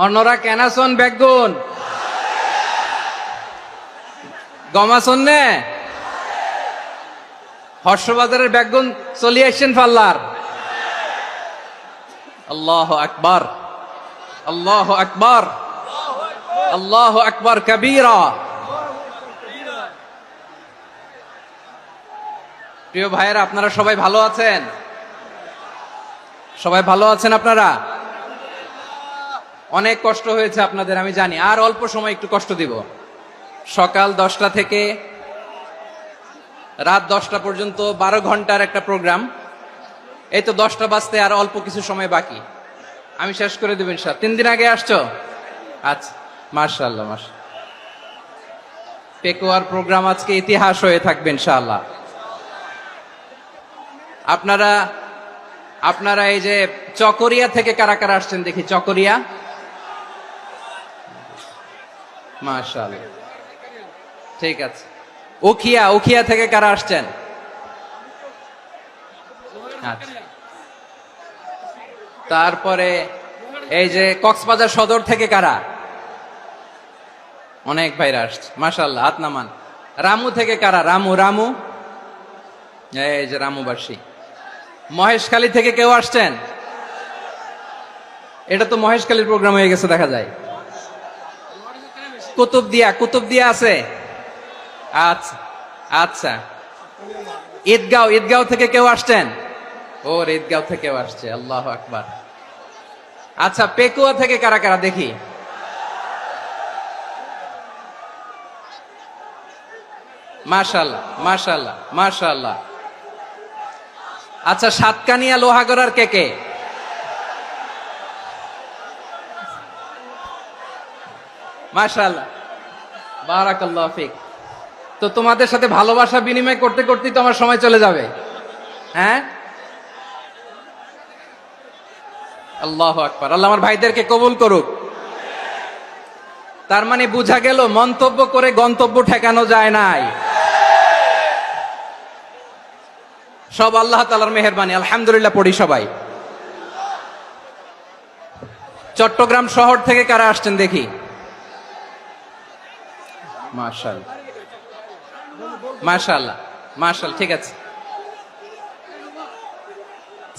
অন্যরা কেনাসন বেগুন গমাসন নে হর্ষবাজারের বেগুন চলে আসছেন পাল্লার। আল্লাহু আকবার, আল্লাহু আকবার, আল্লাহু আকবার কবীরা। প্রিয় ভাইয়েরা, আপনারা সবাই ভালো আছেন? সবাই ভালো আছেন? আপনারা অনেক কষ্ট হয়েছে আপনাদের, আমি জানি। আর অল্প সময় একটু কষ্ট দিব। সকাল 10টা থেকে রাত 10টা পর্যন্ত 12 ঘন্টার একটা প্রোগ্রাম। এই তো 10টা বাজতে আর অল্প কিছু সময় বাকি, আমি শেষ করে দেব ইনশাআল্লাহ। 3 দিন আগে আসছো? আচ্ছা, মাশাআল্লাহ মাশাআল্লাহ। পেকুয়ার প্রোগ্রাম আজকে ইতিহাস হয়ে থাকবে ইনশাআল্লাহ। আপনারা এই যে চকরিয়া থেকে কারা কারা আসছেন দেখি? চকরিয়া, মাশাআল্লাহ, ঠিক আছে। উখিয়া থেকে কারা আসছেন? আচ্ছা। তারপরে এই যে কক্সবাজার সদর থেকে কারা? অনেক ভাইরা আসছে, মাশাআল্লাহ, হাত নামান। রামু থেকে কারা? রামু, এই যে রামুবাসী। মহেশখালী থেকে কেউ আসছেন? এটা তো মহেশখালীর প্রোগ্রাম হয়ে গেছে দেখা যায়। কুতুবদিয়া আছে? আচ্ছা আচ্ছা। ঈদগাঁও থেকে কেউ আসছেন? ওর ঈদগাঁও থেকেও আসছে, আল্লাহু আকবার। আচ্ছা, পেকুয়া থেকে কারা কারা দেখি? মাশাআল্লাহ মাশাআল্লাহ মাশাআল্লাহ। আচ্ছা, সাতকানিয়া লোহাগড়ার কে? মাশাআল্লাহ, বারাকাল্লাহু ফিক। তো তোমাদের সাথে ভালোবাসা বিনিময় করতে করতেই তো আমার সময় চলে যাবে। হ্যাঁ, আল্লাহু আকবার। আল্লাহ আমার ভাইদেরকে কবুল করুক। তার মানে বোঝা গেল মন্তব্য করে গন্তব্য ঠেকানো যায় নাই। সব আল্লাহ তাআলার মেহেরবানি, আলহামদুলিল্লাহ পড়ি সবাই। চট্টগ্রাম শহর থেকে কারা আসছেন দেখি? মাশাআল্লাহ মাশাআল্লাহ মাশাআল্লাহ, ঠিক আছে।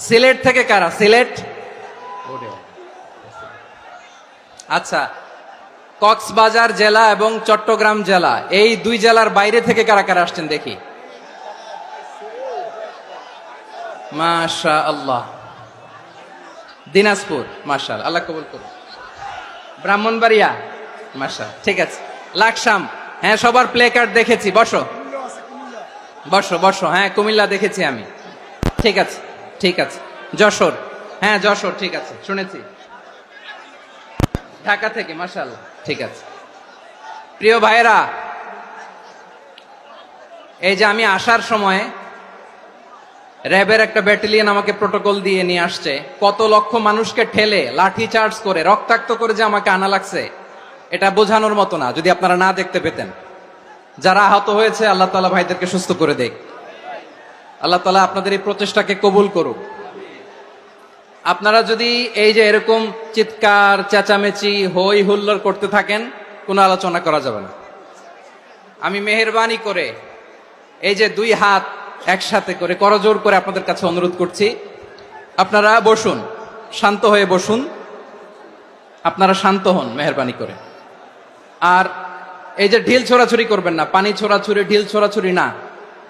সিলেট থেকে কারা? সিলেট, আচ্ছা। কক্সবাজার জেলা এবং চট্টগ্রাম জেলা, এই দুই জেলার বাইরে থেকে কারা কারা আসছেন দেখি? মাশাআল্লাহ। দিনাজপুর, মাশাআল্লাহ, আল্লাহ কবুল করুন। ব্রাহ্মণবাড়িয়া, মাশাআল্লাহ, ঠিক আছে। লাকসাম, হ্যাঁ, সবার প্লে কার্ড দেখেছি। বসো বসো বসো। হ্যাঁ, কুমিল্লা দেখেছি আমি, ঠিক আছে ঠিক আছে। যশোর, হ্যাঁ যশোর, ঠিক আছে, শুনেছি। ঢাকা থেকে, মাশাআল্লাহ, ঠিক আছে। প্রিয় ভাইরা, এই যে আমি আসার সময় র্যাবের একটা ব্যাটালিয়ন আমাকে প্রোটোকল দিয়ে নিয়ে আসছে। কত লক্ষ মানুষকে ঠেলে লাঠি চার্জ করে রক্তাক্ত করে যে আমাকে আনা লাগছে, এটা বোঝানোর মতো না। যদি আপনারা না দেখতে পেতেন। যারা আহত হয়েছে, আল্লাহ তাআলা ভাইদেরকে সুস্থ করে দেখ। আল্লাহ তাআলা আপনাদের এই প্রচেষ্টাকে কবুল করুক। আপনারা যদি এই যে এরকম চিৎকার চেঁচামেচি হই হুল্লোড় করতে থাকেন, কোনো আলোচনা করা যাবে না। আমি মেহেরবানি করে এই যে দুই হাত একসাথে করে করজোর করে আপনাদের কাছে অনুরোধ করছি, আপনারা বসুন, শান্ত হয়ে বসুন। আপনারা শান্ত হন মেহেরবানি করে। আর এই যে ঢিল ছোড়াছুরি করবেন না, পানি ছোড়াছুরি, ঢিল ছোড়াছুরি না।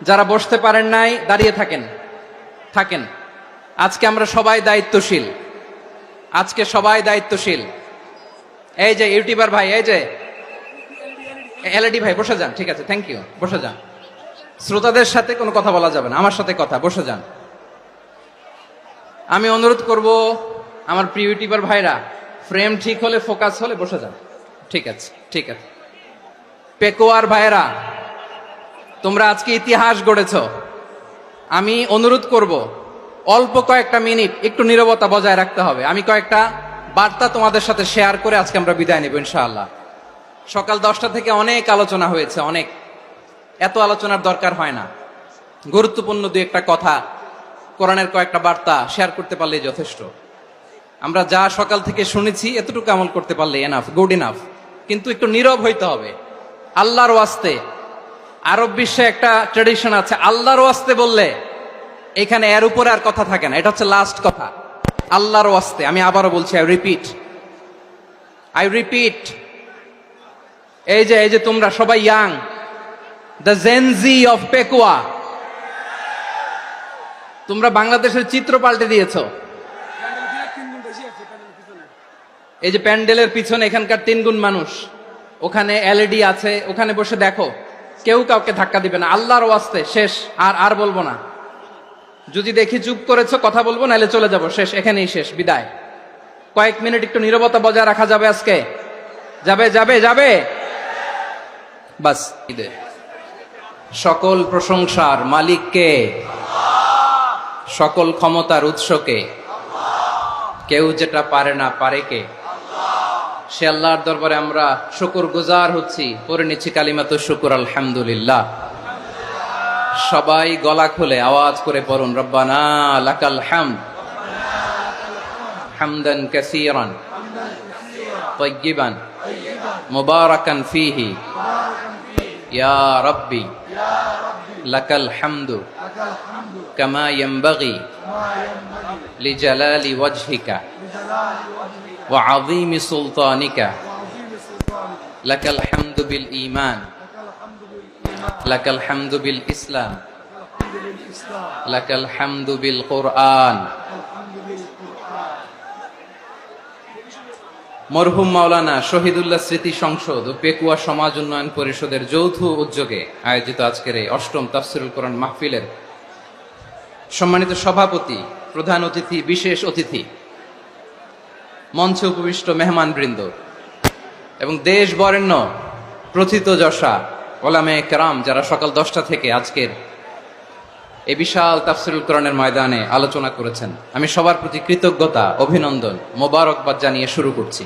যারা বসতে পারেন নাই, দাঁড়িয়ে থাকেন। আজকে আমরা সবাই দায়িত্বশীল, আজকে সবাই দায়িত্বশীল। এই যে ইউটিউবার ভাই, এই যে এলইডি ভাই, বসে যান, ঠিক আছে, থ্যাংক ইউ, বসে যান। শ্রোতাদের সাথে কোনো কথা বলা যাবে না, আমার সাথে কথা, বসে যান। আমি অনুরোধ করব আমার প্রিয় ইউটিউবার ভাইরা, ফ্রেম ঠিক হলে, ফোকাস হলে বসে যান, ঠিক আছে ঠিক আছে। পেকুয়ার ভাইরা, তোমরা আজকে ইতিহাস গড়েছ। আমি অনুরোধ করব অল্প কয়েকটা মিনিট একটু নীরবতা বজায় রাখতে হবে। আমি কয়েকটা বার্তা তোমাদের সাথে শেয়ার করে আজকে আমরা বিদায় নেব ইনশাআল্লাহ। সকাল 10টা থেকে অনেক আলোচনা হয়েছে, অনেক, এত আলোচনার দরকার হয় না। গুরুত্বপূর্ণ দুই একটা কথা, কোরআনের কয়েকটা বার্তা শেয়ার করতে পারলেই যথেষ্ট। আমরা যা সকাল থেকে শুনেছি এতটুকু আমল করতে পারলে এনাফ, গুড ইনাফ। কিন্তু একটু নীরব হইতে হবে আল্লাহর ওয়াস্তে। আরব বিশ্বে একটা ট্রেডিশন আছে, আল্লাহর ওয়াস্তে বললে এখানে এর উপরে আর কথা থাকে না, এটা হচ্ছে লাস্ট কথা। আল্লাহর ওয়াস্তে, আমি আবারও বলছি, আই রিপিট, এই যে তোমরা সবাই young, the Gen Z of Pekua, তোমরা বাংলাদেশের চিত্র পাল্টে দিয়েছো। এই যে প্যান্ডেলের পিছনে এখানকার 3 গুণ মানুষ, ওখানে এলইডি আছে, ওখানে বসে দেখো, কেউ কাউকে ধাক্কা দিবে না। আল্লাহর ওয়াস্তে শেষ, আর বলবো না। যদি দেখি চুপ করেছো কথা বলবো, নাহলে চলে যাবো, শেষ, এখানেই শেষ, বিদায়। কয়েক মিনিট একটু নীরবতা বজায় রাখা যাবে আজকে? যাবে বাস। সকল প্রশংসার মালিককে, সকল ক্ষমতার উৎসকে, কেউ যেটা পারে না পারে কে? সে আল্লাহর দরবারে আমরা শুকরগুজার হচ্ছি, পড়ে নিচ্ছি কালিমাতু শুকর, আলহামদুলিল্লাহ। সবাই গলা খুলে আওয়াজ করে পড়ুন, রব্বানা লাকাল হামদ হামদান কাসীরান তাইয়্যিবান মুবারাকান ফীহি ইয়া রাব্বি লাকাল হামদু কামা ইয়ানবাগি লিজালালি ওয়াজহিকা ওয়া আযীমি সুলতানিকা লাকাল হামদু বিল ঈমান লাকাল হামদু বিল ইসলাম লাকাল হামদু বিল কুরআন। মরহুম মাওলানা শহীদুল্লাহ স্মৃতি সংসদ ও পেকুয়া সমাজ উন্নয়ন পরিষদের যৌথ উদ্যোগে আয়োজিত আজকের এই ৮ম তাফসীরুল কোরআন মাহফিলের সম্মানিত সভাপতি, প্রধান অতিথি, বিশেষ অতিথি, মঞ্চে উপবিষ্ট মেহমানবৃন্দ এবং দেশ বরেণ্য প্রথিতযশা ওলামে কেরাম যারা সকাল 10টা থেকে আজকের এই বিশাল তাফসীরুল কোরআনের ময়দানে আলোচনা করেছেন, আমি সবার প্রতি কৃতজ্ঞতা, অভিনন্দন, মোবারকবাদ জানিয়ে শুরু করছি।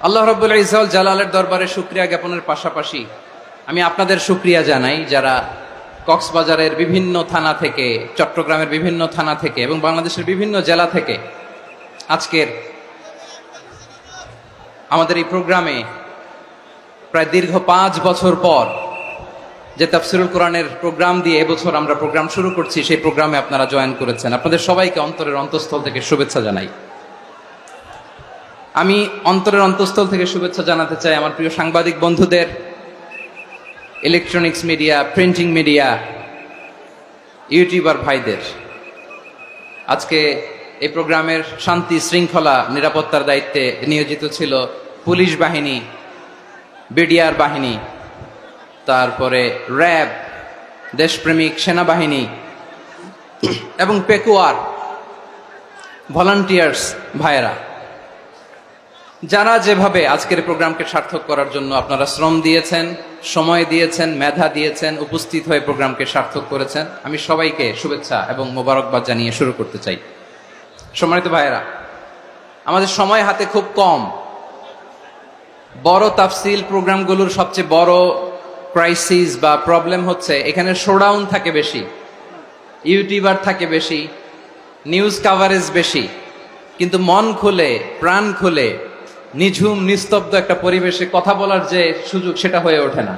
আল্লাহ রাব্বুল ইজ্জত জালালের দরবারে শুকরিয়া জ্ঞাপনের পাশাপাশি আমি আপনাদের শুকরিয়া জানাই যারা কক্সবাজারের বিভিন্ন থানা থেকে, চট্টগ্রামের বিভিন্ন থানা থেকে এবং বাংলাদেশের বিভিন্ন জেলা থেকে আজকের আমাদের এই প্রোগ্রামে প্রায় দীর্ঘ 5 বছর পর যে তাফসীরুল কোরআনের প্রোগ্রাম দিয়ে এবছর আমরা প্রোগ্রাম শুরু করছি, সেই প্রোগ্রামে আপনারা জয়েন করেছেন। আপনাদের সবাইকে অন্তরের অন্তঃস্থল থেকে শুভেচ্ছা জানাই। আমি অন্তরের অন্তঃস্থল থেকে শুভেচ্ছা জানাতে চাই আমার প্রিয় সাংবাদিক বন্ধুদের, electronics media, printing media, YouTuber ভাইদের। আজকে এই প্রোগ্রামের শান্তি শৃঙ্খলা নিরাপত্তার দায়িত্বে নিয়োজিত ছিল পুলিশ বাহিনী, বিডিআর বাহিনী, তারপরে র্যাব, দেশপ্রেমিক সেনাবাহিনী এবং পেকুয়ার ভলান্টিয়ার্স ভাইয়েরা, যারা যেভাবে আজকের প্রোগ্রামকে সার্থক করার জন্য আপনারা শ্রম দিয়েছেন, সময় দিয়েছেন, মেধা দিয়েছেন, উপস্থিত হয়ে প্রোগ্রামকে সার্থক করেছেন, আমি সবাইকে শুভেচ্ছা এবং মোবারকবাদ জানিয়ে শুরু করতে চাই। সম্মানিত ভাইয়েরা, আমাদের সময় হাতে খুব কম। বড় তাফসীল প্রোগ্রামগুলোর সবচেয়ে বড় ক্রাইসিস বা প্রবলেম হচ্ছে এখানে শোডাউন থাকে বেশি, ইউটিউবার থাকে বেশি, নিউজ কাভারেজ বেশি, কিন্তু মন খুলে, প্রাণ খুলে, নিঝুম নিস্তব্ধ একটা পরিবেশে কথা বলার যে সুযোগ, সেটা হয়ে ওঠে না।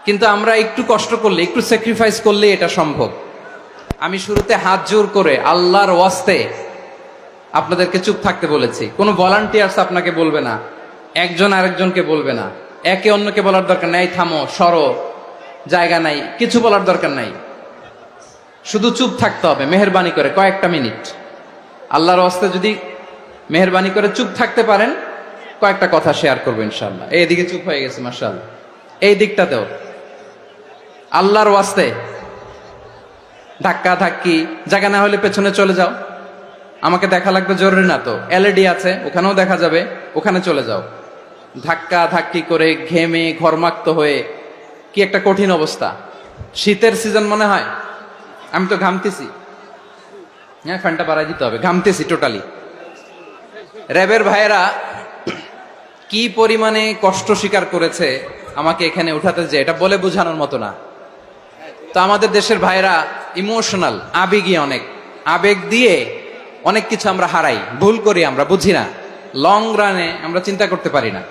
কিন্তু আমরা একটু কষ্ট করলে, একটু স্যাক্রিফাইস করলে এটা সম্ভব। আমি শুরুতে হাত জোর করে আল্লাহর ওয়াস্তে আপনাদেরকে চুপ থাকতে বলেছি। কোনো ভলান্টিয়ার্স আপনাকে বলবে না, একজন আরেকজনকে বলবে না, একে অন্যকে বলার দরকার নাই, থামো, সরো, জায়গা নাই, কিছু বলার দরকার নাই। শুধু চুপ থাকতে হবে মেহেরবানি করে কয়েকটা মিনিট। আল্লাহর ওয়াস্তে যদি মেহেরবানি করে চুপ থাকতে পারেন, কয়েকটা কথা শেয়ার করবো ইনশাআল্লাহ। এইদিকে চুপ হয়ে গেছে মাশাআল্লাহ, এই দিকটাতেও। আল্লাহর ওয়াস্তে ধাক্কা ধাক্কি জায়গা না হলে পেছনে চলে যাও, আমাকে দেখা লাগবে জরুরি না তো, এলইডি আছে ওখানেও দেখা যাবে, ওখানে চলে যাও। ধাক্কা ধাক্কি করে ঘেমে ঘরমাক্ত হয়ে কি একটা কঠিন অবস্থা। শীতের সিজন মনে হয়, আমি তো ঘামতেছি, হ্যাঁ ফ্যানটা বাড়াই দিতে হবে, ঘামতেছি টোটালি। র্যাবের ভাইয়েরা কি পরিমাণে কষ্ট স্বীকার করেছে আমাকে এখানে উঠাতে, যে এটা বলে বোঝানোর মতো না। তো আমাদের দেশের ভাইয়েরা ইমোশনাল, আবেগী অনেক। আবেগ দিয়ে অনেক কিছু আমরা হারাই, ভুল করি, আমরা বুঝি না, লং রানে আমরা চিন্তা করতে পারি না।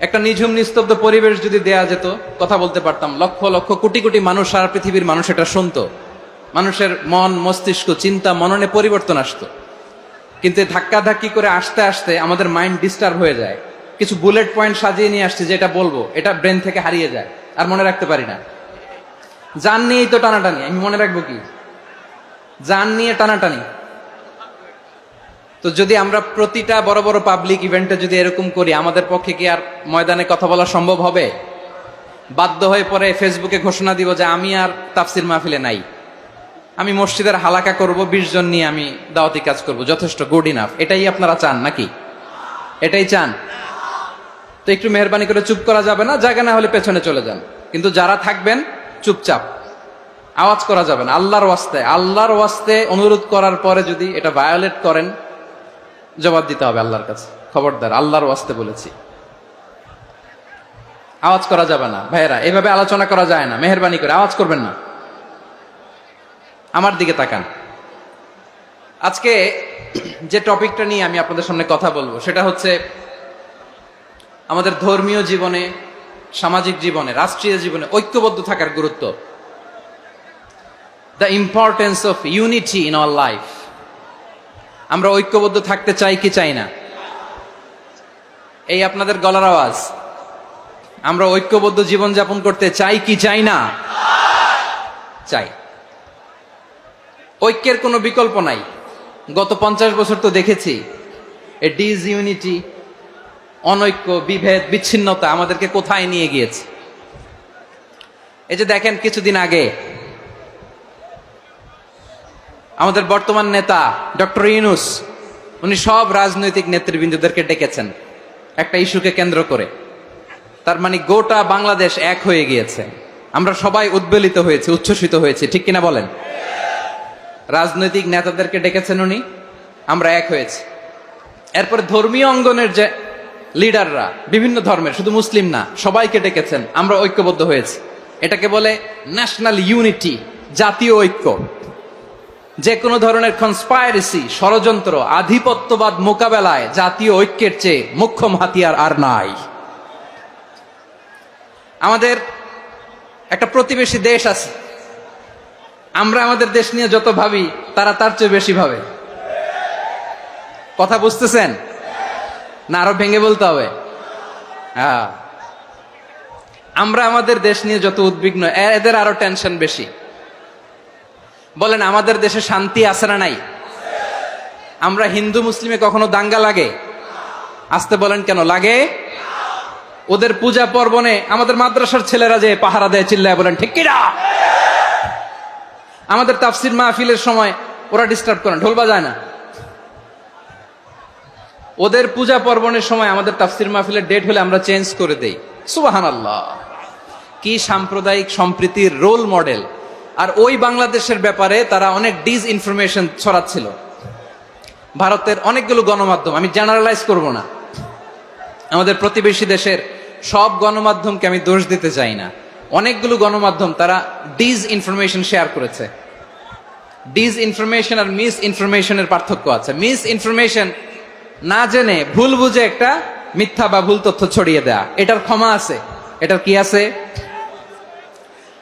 একটা নিঝুম নিস্তব্ধ পরিবেশ যদি দেয়া যেত, কথা বলতে পারতাম, লক্ষ লক্ষ কোটি কোটি মানুষ, সারা পৃথিবীর মানুষ এটা শুনতো, মানুষের মন মস্তিষ্ক চিন্তা মননে পরিবর্তন আসতো। কিন্তু ধাক্কা ধাক্কি করে আসতে আসতে আমাদের মাইন্ড ডিস্টার্ব হয়ে যায়। কিছু বুলেট পয়েন্ট সাজিয়ে নিয়ে আসছে, যেটা বলবো এটা ব্রেন থেকে হারিয়ে যায়, আর মনে রাখতে পারি না। জান নিয়েই তো টানাটানি, আমি মনে রাখবো কি? জান নিয়ে টানাটানি। তো যদি আমরা প্রতিটা বড় বড় পাবলিক ইভেন্টে যদি এরকম করি, আমাদের পক্ষে কি আর ময়দানে কথা বলা সম্ভব হবে? বাধ্য হয়ে পরে ফেসবুকে ঘোষণা দিব যে আমি আর তাফসির মাহফিলে নাই, আমি মসজিদের হালাকা করব, 20 জন নিয়ে আমি দাওয়াতি কাজ করব, যথেষ্ট, গুড ইনাফ। এটাই আপনারা চান নাকি? এটাই চান? তো একটু মেহরবানি করে চুপ করা যাবে না? জায়গা না হলে পেছনে চলে যান, কিন্তু যারা থাকবেন চুপচাপ, আওয়াজ করা যাবে না। আল্লাহর ওয়াস্তে অনুরোধ করার পরে যদি এটা ভায়োলেট করেন, জবাব দিতে হবে আল্লাহর কাছে। খবরদার, আল্লাহর ওয়াস্তে বলেছি, আওয়াজ করা যাবে না। ভাইয়েরা, এভাবে আলোচনা করা যায় না, মেহরবানি করে আওয়াজ করবেন না। আমার দিকে তাকান। আজকে যে টপিকটা নিয়ে আমি আপনাদের সামনে কথা বলবো, সেটা হচ্ছে আমাদের ধর্মীয় জীবনে, সামাজিক জীবনে, রাষ্ট্রীয় জীবনে ঐক্যবদ্ধ থাকার গুরুত্ব। The importance of unity in our life. আমরা ঐক্যবদ্ধ থাকতে চাই কি চাই না? এই আপনাদের গলার আওয়াজ। আমরা ঐক্যবদ্ধ জীবন যাপন করতে চাই কি চাই না? চাই। ঐক্যের কোনো বিকল্প নাই। গত 50 বছর তো দেখেছি এই ডিসইউনিটি, অনৈক্য, বিভেদ, বিচ্ছিন্নতা আমাদেরকে কোথায় নিয়ে গিয়েছে। এই যে দেখেন, কিছুদিন আগে আমাদের বর্তমান নেতা ডক্টর ইউনূস, উনি সব রাজনৈতিক নেতৃবৃন্দদেরকে ডেকেছেন একটা ইস্যুকে কেন্দ্র করে। তার মানে গোটা বাংলাদেশ এক হয়ে গিয়েছে। আমরা সবাই উদ্বেলিত হয়েছি, উচ্ছ্বসিত হয়েছি, ঠিক কিনা বলেন? রাজনৈতিক নেতাদেরকে ডেকেছেন উনি, আমরা এক হয়েছি। এরপরে ধর্মীয় অঙ্গনের যে লিডাররা, বিভিন্ন ধর্মের, শুধু মুসলিম না, সবাইকে ডেকেছেন, আমরা ঐক্যবদ্ধ হয়েছি। এটাকে বলে ন্যাশনাল ইউনিটি, জাতীয় ঐক্য। যে কোনো ধরনের কনস্পাইরেসি, ষড়যন্ত্র, আধিপত্যবাদ মোকাবেলায় জাতীয় ঐক্যের চেয়ে মোক্ষম হাতিয়ার আর নাই। আমাদের একটা প্রতিবেশী দেশ আছে, আমরা আমাদের দেশ নিয়ে যত ভাবি, তারা তার চেয়ে বেশি ভাবে। কথা বুঝতেছেন না? আরো ভেঙে বলতে হবে। হ্যাঁ, আমরা আমাদের দেশ নিয়ে যত উদ্বিগ্ন, এদের আরো টেনশন বেশি। বলেন, আমাদের দেশে শান্তি আছে না নাই? আমরা হিন্দু মুসলিমে কখনো দাঙ্গা লাগে? আসতে বলেন, কেন লাগে? ওদের পূজা পার্বণে আমাদের মাদ্রাসার ছেলেরা যে পাহারা দেয়, চিল্লায় বলেন ঠিক কিনা? আমাদের তাফসির মাহফিলের সময় ওরা ডিস্টার্ব করেন, ঢোল বাজায় না। ওদের পূজা পার্বণের সময় আমাদের তাফসির মাহফিলের ডেট হলে আমরা চেঞ্জ করে দেই। সুবহানাল্লাহ, কি সাম্প্রদায়িক সম্প্রীতির রোল মডেল। আর ওই বাংলাদেশের ব্যাপারে তারা অনেক ডিসইনফরমেশন ছড়াচ্ছিল। ভারতের অনেকগুলো গণমাধ্যম, আমি জেনারেলাইজ করব না, আমাদের প্রতিবেশী দেশের সব গণমাধ্যমকে আমি দোষ দিতে চাই না, অনেকগুলো গণমাধ্যম তারা ডিসইনফরমেশন শেয়ার করেছে। ডিসইনফরমেশন আর মিস ইনফরমেশনের পার্থক্য আছে। মিস ইনফরমেশন না জেনে ভুল বুঝে একটা মিথ্যা বা ভুল তথ্য ছড়িয়ে দেয়া, এটার ক্ষমা আছে, এটার কি আছে?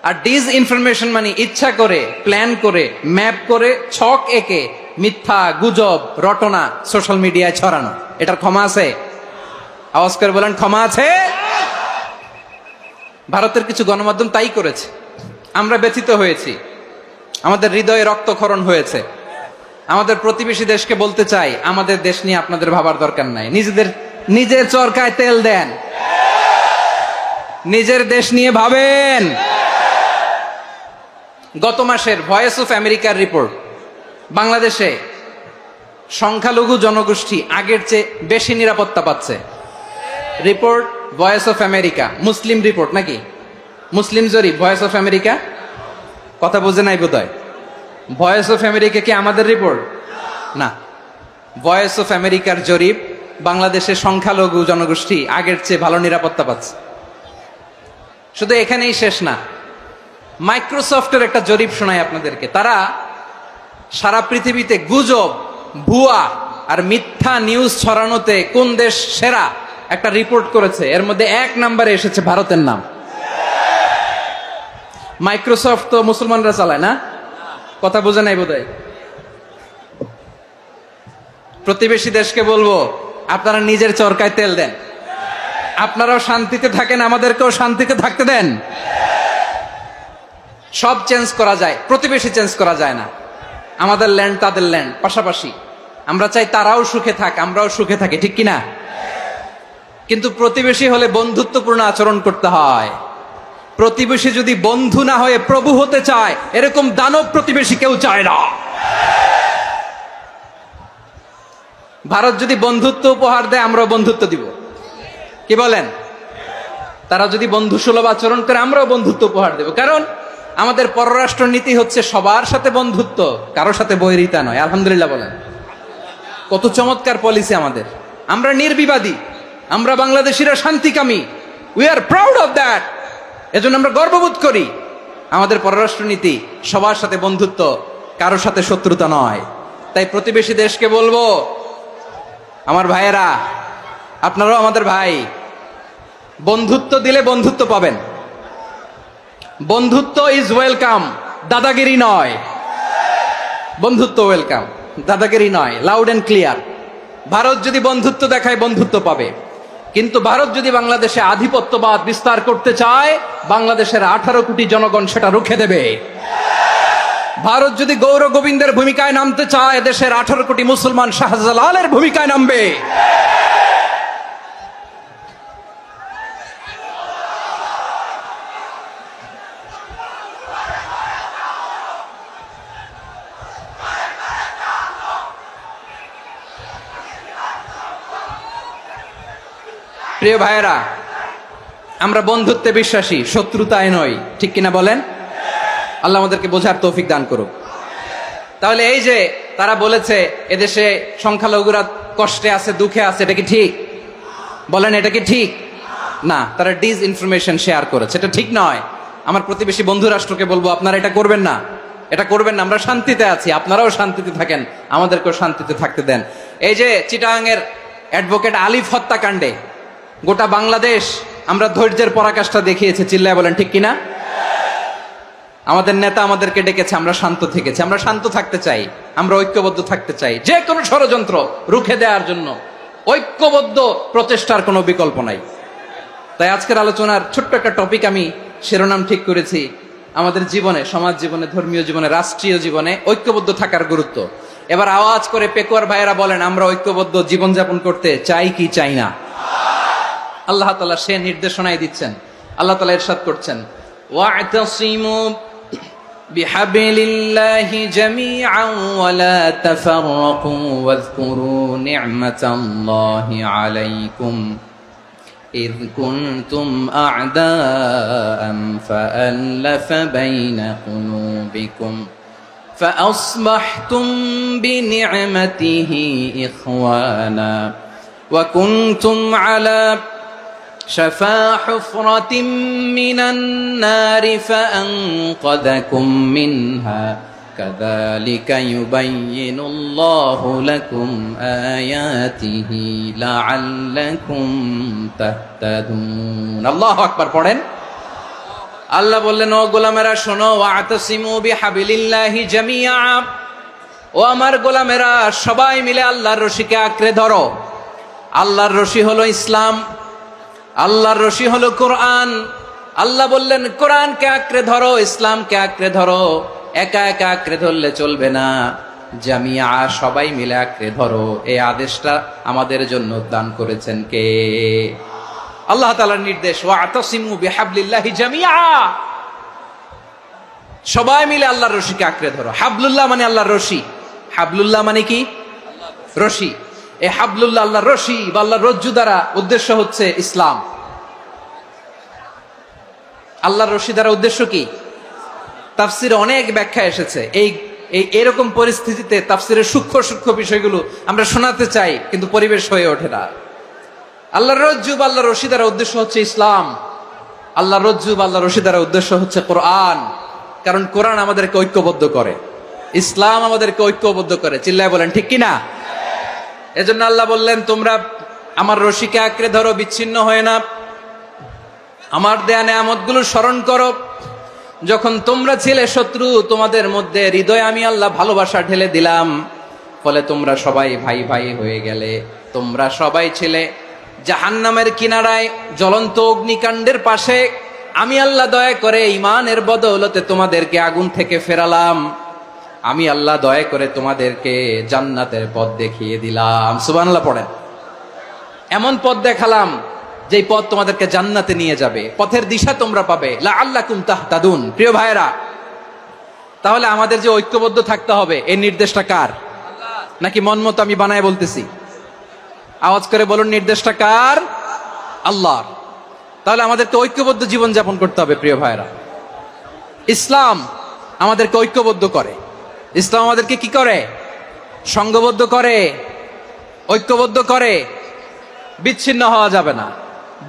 আর ডিসইনফরমেশন মানে ইচ্ছা করে, প্ল্যান করে, ম্যাপ করে, ছক এঁকে মিথ্যা, গুজব, রটনা সোশ্যাল মিডিয়ায় ছড়ানো, এটার ক্ষমা আছে? আওয়াজ করে বলেন, ক্ষমা আছে? ভারতের কিছু গণমাধ্যম তাই করেছে। আমরা ব্যথিত হয়েছি, আমাদের হৃদয়ে রক্তক্ষরণ হয়েছে। আমাদের প্রতিবেশী দেশকে বলতে চাই, আমাদের দেশ নিয়ে আপনাদের ভাবার দরকার নাই। নিজের চরকায় তেল দেন, নিজের দেশ নিয়ে ভাবেন। গত মাসের ভয়েস অফ আমেরিকার রিপোর্ট, বাংলাদেশে সংখ্যালঘু জনগোষ্ঠী আগের চেয়ে বেশি নিরাপত্তা পাচ্ছে। Report voice of America, Muslim report নাকি? মুসলিম জরিপ, ভয়েস অফ আমেরিকা। কথা বুঝে নাই বোধহয়। ভয়েস অফ আমেরিকা কি আমাদের রিপোর্ট? না, ভয়েস অফ আমেরিকার জরিপ, বাংলাদেশের সংখ্যালঘু জনগোষ্ঠী আগের চেয়ে ভালো নিরাপত্তা পাচ্ছে। শুধু এখানেই শেষ না, মাইক্রোসফটের একটা জরিপ শোনায় আপনাদেরকে। তারা সারা পৃথিবীতে গুজব, ভুয়া আর মিথ্যা নিউজ ছড়ানোতে কোন দেশ সেরা একটা রিপোর্ট করেছে, এর মধ্যে 1 নম্বরে এসেছে ভারতের নাম। মাইক্রোসফট তো মুসলমানরা চালায় না, কথা বোঝে নাই বোধহয়। প্রতিবেশী দেশকে বলবো, আপনারা নিজের চরকায় তেল দেন, আপনারাও শান্তিতে থাকেন, আমাদেরকেও শান্তিতে থাকতে দেন। সব চেঞ্জ করা যায়, প্রতিবেশী চেঞ্জ করা যায় না। আমাদের ল্যান্ড তাদের ল্যান্ড পাশাপাশি, আমরা চাই তারাও সুখে থাক, আমরাও সুখে থাকি, ঠিক কিনা? কিন্তু প্রতিবেশী হলে বন্ধুত্বপূর্ণ আচরণ করতে হয়। প্রতিবেশী যদি বন্ধু না হয়ে প্রভু হতে চায়, এরকম দানব প্রতিবেশী কেউ চায় না। ভারত যদি বন্ধুত্ব উপহার দেয়, আমরাও বন্ধুত্ব দিব, কি বলেন? তারা যদি বন্ধু সুলভ আচরণ করে, আমরাও বন্ধুত্ব উপহার দেব। কারণ আমাদের পররাষ্ট্র নীতি হচ্ছে সবার সাথে বন্ধুত্ব, কারোর সাথে বৈরিতা নয়। আলহামদুলিল্লাহ বলেন, কত চমৎকার পলিসি আমাদের। আমরা নির্বিবাদী, আমরা বাংলাদেশিরা শান্তিকামী, we are proud of that. এজন্য আমরা গর্ববোধ করি। আমাদের পররাষ্ট্র নীতি সবার সাথে বন্ধুত্ব, কারোর সাথে শত্রুতা নয়। তাই প্রতিবেশী দেশকে বলবো, আমার ভাইয়েরা, আপনারাও আমাদের ভাই, বন্ধুত্ব দিলে বন্ধুত্ব পাবেন। বন্ধুত্ব ইজ ওয়েলকাম, দাদাগিরি নয়। বন্ধুত্ব ওয়েলকাম, দাদাগিরি নয়, লাউড এন্ড ক্লিয়ার। ভারত যদি বন্ধুত্ব দেখায়, বন্ধুত্ব পাবে। কিন্তু ভারত যদি বাংলাদেশে আধিপত্যবাদ বিস্তার করতে চায়, বাংলাদেশের 18 কোটি জনগণ সেটা রুখে দেবে। ভারত যদি গৌর গোবিন্দের ভূমিকায় নামতে চায়, দেশের 18 কোটি মুসলমান শাহজালালের ভূমিকায় নামবে। প্রিয় ভাইয়েরা, আমরা বন্ধুত্বে বিশ্বাসী, শত্রুতায় নই, ঠিক কিনা বলেন? আল্লাহ আমাদেরকে বোঝার তৌফিক দান করুক। তাহলে এই যে তারা বলেছে এদেশে সংখ্যালঘুরা কষ্টে আছে, দুঃখে আছে, এটা কি ঠিক? বলেন, এটা কি ঠিক? না, তারা ডিস ইনফরমেশন শেয়ার করেছে, এটা ঠিক নয়। আমার প্রতিবেশী বন্ধু রাষ্ট্রকে বলবো, আপনারা এটা করবেন না, এটা করবেন না। আমরা শান্তিতে আছি, আপনারাও শান্তিতে থাকেন, আমাদেরকেও শান্তিতে থাকতে দেন। এই যে চিটাগাংয়ের অ্যাডভোকেট আলিফ হত্যাকাণ্ডে গোটা বাংলাদেশ আমরা ধৈর্যের পরাকাষ্ঠা দেখিয়েছে, চিল্লায় বলেন ঠিক কিনা? আমাদের নেতা আমাদেরকে ডেকেছে, আমরা শান্ত থেকেছি। আমরা শান্ত থাকতে চাই, আমরা ঐক্যবদ্ধ থাকতে চাই। যে কোনো ষড়যন্ত্র রুখে দেওয়ার জন্য ঐক্যবদ্ধ প্রচেষ্টার কোনো বিকল্প নাই। তাই আজকের আলোচনার ছোট্ট একটা টপিক আমি শিরোনাম ঠিক করেছি, আমাদের জীবনে, সমাজ জীবনে, ধর্মীয় জীবনে, রাষ্ট্রীয় জীবনে ঐক্যবদ্ধ থাকার গুরুত্ব। এবার আওয়াজ করে পেকুয়ার ভাইয়েরা বলেন, আমরা ঐক্যবদ্ধ জীবনযাপন করতে চাই কি চাই না? আল্লাহ তাআলা সে নির্দেশনাই দিচ্ছেন। আল্লাহ তাআলা ইরশাদ করছেন, ওয়া'তাসিমু বিহাবলিল্লাহি জামিআন ওয়া লা তাফাররাকু ওয়াযকুরু নি'মাতাল্লাহি আলাইকুম إذ كنتم أعداء فألف بين قلوبكم فأصبحتم بنعمته إخوانا وكنتم على شفا حفرة من النار فأنقذكم منها كذلك يبين الله لكم آياته لعلكم تهتدون الله أكبر পড়েন। আল্লাহ বললেন, ও গোলামেরা শোনো, ওয়া'তাসিমু বিহাবলিল্লাহি জামিআ, ও আমার গোলামেরা সবাই মিলে আল্লাহর রশিকে আঁকড়ে ধরো। আল্লাহর রশি হলো ইসলাম, আল্লাহর রশি হলো কোরআন। আল্লাহ বললেন, কোরআনকে আঁকড়ে ধরো, ইসলামকে আঁকড়ে ধরো। একা একা আঁকড়ে ধরলে চলবে না, জামিয়া, সবাই মিলে আঁকড়ে ধরো। এই আদেশটা আমাদের জন্য দান করেছেন কে? আল্লাহ তাআলার নির্দেশ, ওয়া'তাসিমু বিহাবলিল্লাহি জামিআ, সবাই মিলে আল্লাহর রশিকে আঁকড়ে ধরো। হাবলুল্লাহ মানে আল্লাহর রশি। হাবলুল্লাহ মানে কি? রশি। এই হাবলুল্লাহ, আল্লাহর রশি বা আল্লাহর রজ্জু দ্বারা উদ্দেশ্য হচ্ছে ইসলাম। আল্লাহর রশি দ্বারা উদ্দেশ্য কি? তাফসিরে অনেক ব্যাখ্যা এসেছে। এরকম পরিস্থিতিতে তাফসিরের সূক্ষ্ম সূক্ষ্ম বিষয়গুলো আমরা শোনাতে চাই, কিন্তু পরিবেশ হয়ে ওঠে না। আল্লাহর রজ্জু বা আল্লাহর রশি দ্বারা উদ্দেশ্য হচ্ছে ইসলাম। আল্লাহর রজ্জু বা আল্লাহর রশি দ্বারা উদ্দেশ্য হচ্ছে কোরআন, কারণ কোরআন আমাদেরকে ঐক্যবদ্ধ করে। ইসলাম আমাদেরকে ঐক্যবদ্ধ করে, চিল্লায় বলেন ঠিক কিনা? এজন্য আল্লাহ বললেন, তোমরা আমার রশিকে আঁকড়ে ধরো, বিচ্ছিন্ন হয় না, আমার দেয়া নেয়ামতগুলো স্মরণ করো। যখন তোমরা ছিলে শত্রু, তোমাদের মধ্যে হৃদয়ে আমি আল্লাহ ভালোবাসা ঢেলে দিলাম, ফলে তোমরা সবাই ভাই ভাই হয়ে গেলে। তোমরা সবাই ছিলে জাহান্নামের কিনারায়, জ্বলন্ত অগ্নিকাণ্ডের পাশে। আমি আল্লাহ দয়া করে ঈমানের বদৌলতে তোমাদেরকে আগুন থেকে ফেরালাম। আমি আল্লাহ দয়া করে তোমাদেরকে জান্নাতের পথ দেখিয়ে দিলাম। সুবহানাল্লাহ পড়েন। এমন পথ দেখালাম যেই পথ তোমাদেরকে জান্নাতে নিয়ে যাবে, পথের দিশা তোমরা পাবে। লাআল্লাকুম তাহতাদুন। প্রিয় ভাইরা, তাহলে আমাদের যে ঐক্যবদ্ধ থাকতে হবে, এই নির্দেশটা কার? নাকি মন মতো আমি বানায় বলতেছি? আওয়াজ করে বলুন, নির্দেশটা কার? আল্লাহর। তাহলে আমাদেরকে ঐক্যবদ্ধ জীবন যাপন করতে হবে। প্রিয় ভাইরা, ইসলাম আমাদেরকে ঐক্যবদ্ধ করে। ইসলাম আমাদেরকে কি করে? সংঘবদ্ধ করে, ঐক্যবদ্ধ করে। বিচ্ছিন্ন হওয়া যাবে না।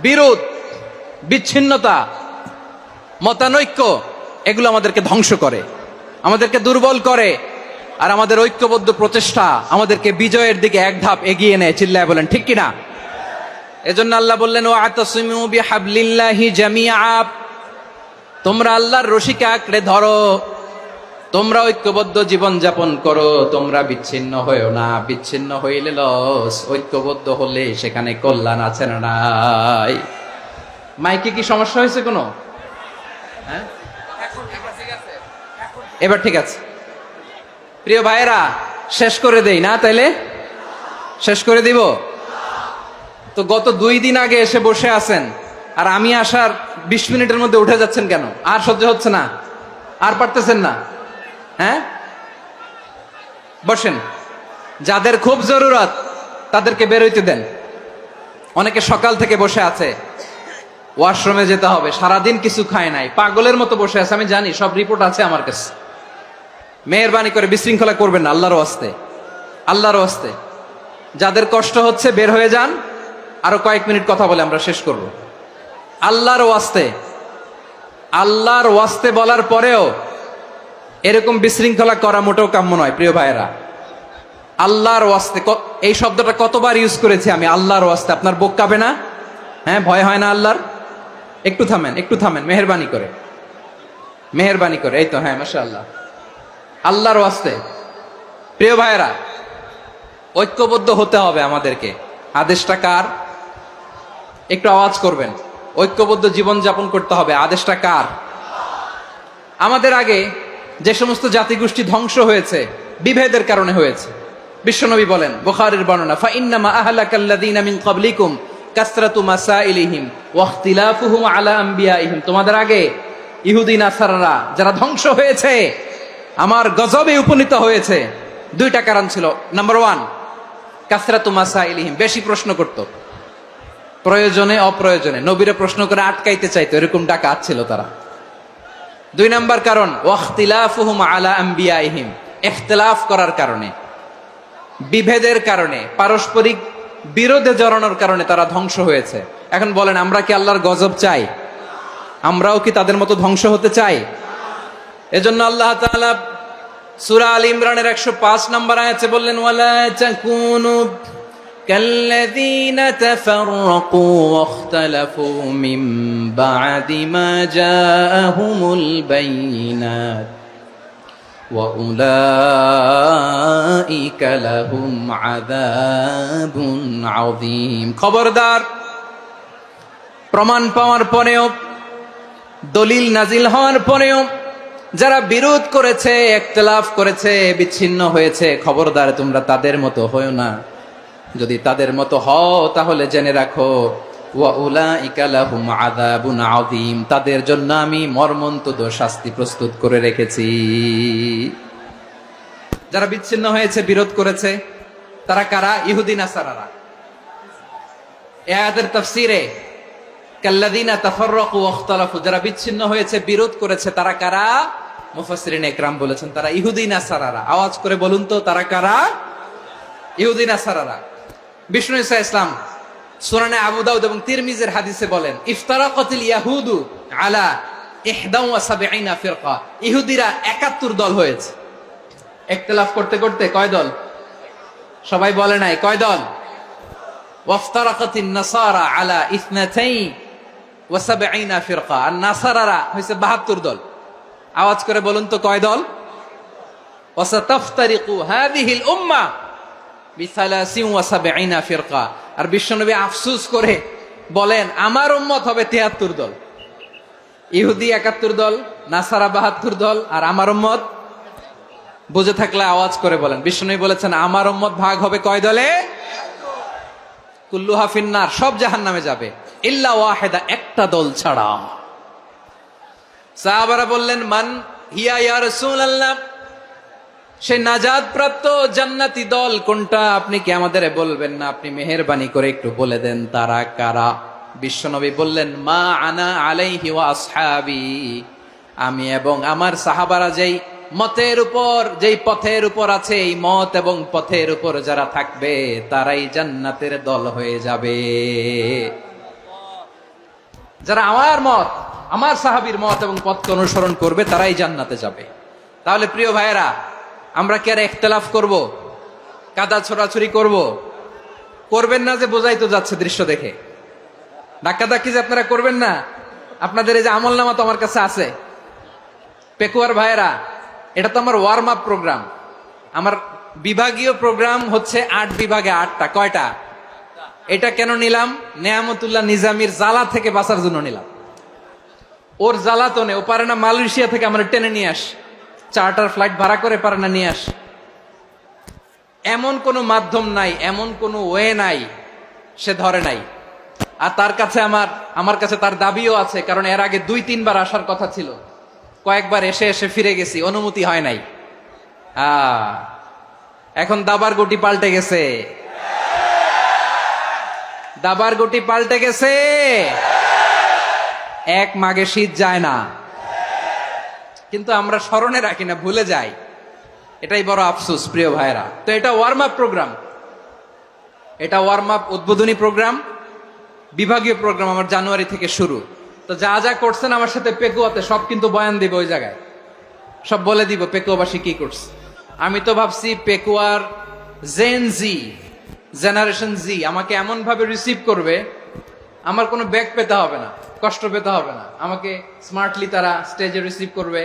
বিরোধ, বিচ্ছিন্নতা, মতানৈক্য, এগুলো আমাদেরকে ধ্বংস করে, আমাদেরকে দুর্বল করে। আর আমাদের ঐক্যবদ্ধ প্রচেষ্টা আমাদেরকে বিজয়ের দিকে এক ধাপ এগিয়ে নেয়। চিল্লায় বলেন ঠিক কিনা? এজন্য আল্লাহ বললেন, ওয়াতাসিমু বিহাবলিল্লাহি জামিআ। তোমরা আল্লাহর রশিকে আঁকড়ে ধরো, তোমরা ঐক্যবদ্ধ জীবন যাপন করো, তোমরা বিচ্ছিন্ন হয়েও না। বিচ্ছিন্ন হইলে লস, ঐক্যবদ্ধ হলে সেখানে কল্যাণ আছে না নাই? মাইকে কি সমস্যা হয়েছে কোনো? হ্যাঁ, এবার ঠিক আছে। প্রিয় ভাইয়েরা, শেষ করে দেই না? তাইলে শেষ করে দিব তো। গত 2 দিন আগে এসে বসে আছেন, আর আমি আসার 20 মিনিটের মধ্যে উঠে যাচ্ছেন কেন? আর সহ্য হচ্ছে না? আর পারতেছেন না? হ্যাঁ, বসেন। যাদের খুব জরুরত তাদেরকে বের হইতে দেন। অনেকে সকাল থেকে বসে আছে, ওয়াশরুমে যেতে হবে, সারাদিন কিছু খায় নাই, পাগলের মতো বসে আছে। আমি জানি, সব রিপোর্ট আছে আমার কাছে। মেহেরবানি করে বিশৃঙ্খলা করবেন না, আল্লাহর ওয়াস্তে, আল্লাহর ওয়াস্তে। যাদের কষ্ট হচ্ছে বের হয়ে যান। আরো কয়েক মিনিট কথা বলে আমরা শেষ করব। আল্লাহর ওয়াস্তে, আল্লাহর ওয়াস্তে বলার পরেও এরকম বিশৃঙ্খলা করা মোটেও কাম্য নয়। প্রিয় ভাইয়েরা, আল্লাহর ওয়াস্তে, এই শব্দটা কতবার ইউজ করেছি আমি, আল্লাহর ওয়াস্তে। আপনার বুক কাঁপে না? হ্যাঁ, ভয় হয় না আল্লাহর? একটু থামেন, একটু থামেন, মেহেরবানি করে, মেহেরবানি করে। এই তো, হ্যাঁ, মাশাআল্লাহ। আল্লাহর ওয়াস্তে প্রিয় ভাইয়েরা, ঐক্যবদ্ধ হতে হবে আমাদেরকে। আদেশটা কার? একটু আওয়াজ করবেন। ঐক্যবদ্ধ জীবন যাপন করতে হবে, আদেশটা কার? আমাদের আগে যে সমস্ত জাতিগোষ্ঠী ধ্বংস হয়েছে, বিভেদের কারণে হয়েছে। বিশ্বনবী বলেন, বুখারীর বর্ণনা, ফা ইন্নামা আহলাকাল্লাযীনা মিন ক্বাবলিকুম কাসরাতু মাসাইলিহিম ওয়া ইখতিলাফুহুম আলা আমবিয়াইহিম। তোমাদের আগে ইহুদি নাসারারা যারা ধ্বংস হয়েছে, আমার গজবে উপনীত হয়েছে, 2টা কারণ ছিল। নাম্বার 1, কাসরাতু মাসাইলিহিম, বেশি প্রশ্ন করত, প্রয়োজনে অপ্রয়োজনে নবীরে প্রশ্ন করে আটকাইতে চাইতো, এরকম ডাকাত ছিল তারা। 2 নাম্বার কারণ, ওয়াখতিলাফুহুম আলা আমবিয়াইহিম, ইখতিলাফ করার কারণে, বিভেদের কারণে, পারস্পরিক বিরোধে জড়ানোর কারণে তারা ধ্বংস হয়েছে। এখন বলেন, আমরা কি আল্লাহর গজব চাই? আমরাও কি তাদের মতো ধ্বংস হতে চাই? এজন্য আল্লাহ তাআলা সূরা আল ইমরানের 105 নম্বর আয়াতে বললেন, ওয়ালা তাকুনু কাল্লাযীনা তাফাররাকু ওয়াখতালাফু মিন বা'দি মা জাআহুমুল বাইয়িনাত ওয়া উলাইকা লাহুম আযাবুন আযীম। খবরদার, প্রমাণ পাওয়ার পরেও, দলিল নাজিল হওয়ার পরেও যারা বিরোধ করেছে, ইখতিলাফ করেছে, বিচ্ছিন্ন হয়েছে, খবরদার তোমরা তাদের মতো হয়ো না। যদি তাদের মতো হও তাহলে জেনে রাখো, ওয়া উলাইকা লাহুম আযাবুন আযীম, তাদের জন্য আমি মর্মন্তুদ শাস্তি প্রস্তুত করে রেখেছি। যারা বিচ্ছিন্ন হয়েছে, বিরোধ করেছে, তারা কারা? ইহুদি নাসারারা। এই আয়াতের তাফসীরে কাল্লাযীনা তাফাররাকু ওয়াখতালাফু, যারা বিচ্ছিন্ন হয়েছে, বিরোধ করেছে, তারা কারা? মুফাসসিরিন ইকরাম বলেছেন তারা ইহুদি নাসারারা। আওয়াজ করে বলুন তো, তারা কারা? ইহুদি নাসারারা। বিষ্ণু ঈসা ইসলাম সুনানে আবু দাউদ এবং তিরমিজির হাদিসে বলেন, ইফতারাকাতিল ইয়াহুদু আলা 71 ফিরকা, ইহুদিরা 71 দল হয়েছে। ইখতিলাফ করতে করতে কয় দল? সবাই বলে নাই কয় দল? ওয়াফতারাকাতিন নাসারা আলা 72 ফিরকা। আর নাসারারা হইছে 72 দল। আওয়াজ করে বলুন তো কয় দল? ওয়াসাতাফতারিকু হাযিহিল উম্মাহ বি73 ফিরকা। আর বিশ্বনবী আফসোস করে বলেন আমার উম্মত হবে 73 দল। ইহুদি 71 দল, নাসারা 72 দল, আর আমার উম্মত। বুঝে থাকলে আওয়াজ করে বলেন। বিশ্বনবী বলেছেন আমার উম্মত ভাগ হবে কয় দলে? কুল্লুহা ফিন্নার, সব জাহান্নামে যাবে, ইল্লা ওয়াহিদা, একটা দল ছাড়া। সাহাবারা বললেন মান হিয়া ইয়া রাসূলুল্লাহ, সেই নাজাত প্রাপ্ত জান্নাতি দল কোনটা? আপনি কি আমাদের বলবেন না? আপনি মেহেরবানি করে একটু বলে দেন তারা কারা। বিশ্বনবী বললেন মা আনা আলাইহি ওয়া আসহাবি, আমি এবং আমার সাহাবারা যেই মতের উপর, যেই পথের উপর আছে, এই মত এবং পথের উপর যারা থাকবে তারাই জান্নাতের দল হয়ে যাবে। যারা আমার মত, আমার সাহাবীর মত এবং পথকে অনুসরণ করবে তারাই জান্নাতে যাবে। তাহলে প্রিয় ভাইয়েরা, আমরা কি আর ইখতিলাফ করব? কাদা ছোড়াছুরি করব? করবেন না যে বোঝাই তো যাচ্ছে দৃশ্য দেখে। ধাক্কাধাক্কি যে আপনারা করবেন না। আপনাদের এই যে আমলনামা তো আমার কাছে আছে। পেকুয়ার ভাইয়েরা, এটা তো আমার ওয়ার্ম আপ প্রোগ্রাম। আমার বিভাগীয় প্রোগ্রাম হচ্ছে 8 বিভাগে 8টা। কয়টা? এটা কেন নিলাম? নেয়ামতুল্লাহ নিজামীর জ্বালা থেকে বাঁচার জন্য নিলাম। ওর জ্বালাতনে ও পারে না মালয়েশিয়া থেকে আমার টেনে নিয়ে আস, চার্টার ফ্লাইট ভাড়া করে পারে না নিয়ে আস। এমন কোনো মাধ্যম নাই, এমন কোনো ওয়ে নাই সে ধরে নাই। আর তার কাছে আমার কাছে তার দাবিও আছে, কারণ এর আগে 2-3 বার আসার কথা ছিল। কয়েকবার এসে এসে ফিরে গেছি, অনুমতি হয় নাই। এখন দাবার গুটি পাল্টে গেছে, দাবার গুটি পাল্টে গেছে। এক মাঘে শীত যায় না, কিন্তু আমরা স্মরণে রাখি না, ভুলে যাই। এটাই বড় আফসোস প্রিয় ভাইরা। তো এটা ওয়ার্ম আপ প্রোগ্রাম, এটা ওয়ার্ম আপ উদ্বোধনী প্রোগ্রাম, বিভাগীয় প্রোগ্রাম আমার জানুয়ারি থেকে শুরু। তো যা যা করছেন আমার সাথে পেকুয়াতে সব কিন্তু বয়ান দিব, ওই জায়গায় সব বলে দিব পেকুয়াবাসী কি করছে। আমি তো ভাবছি পেকুয়ার জেনারেশন জি আমাকে এমন ভাবে রিসিভ করবে, আমার কোনো ব্যাক পেতে হবে না, কষ্ট পেতে হবে না। আমাকে স্মার্টলি তারা স্টেজে রিসিভ করবে,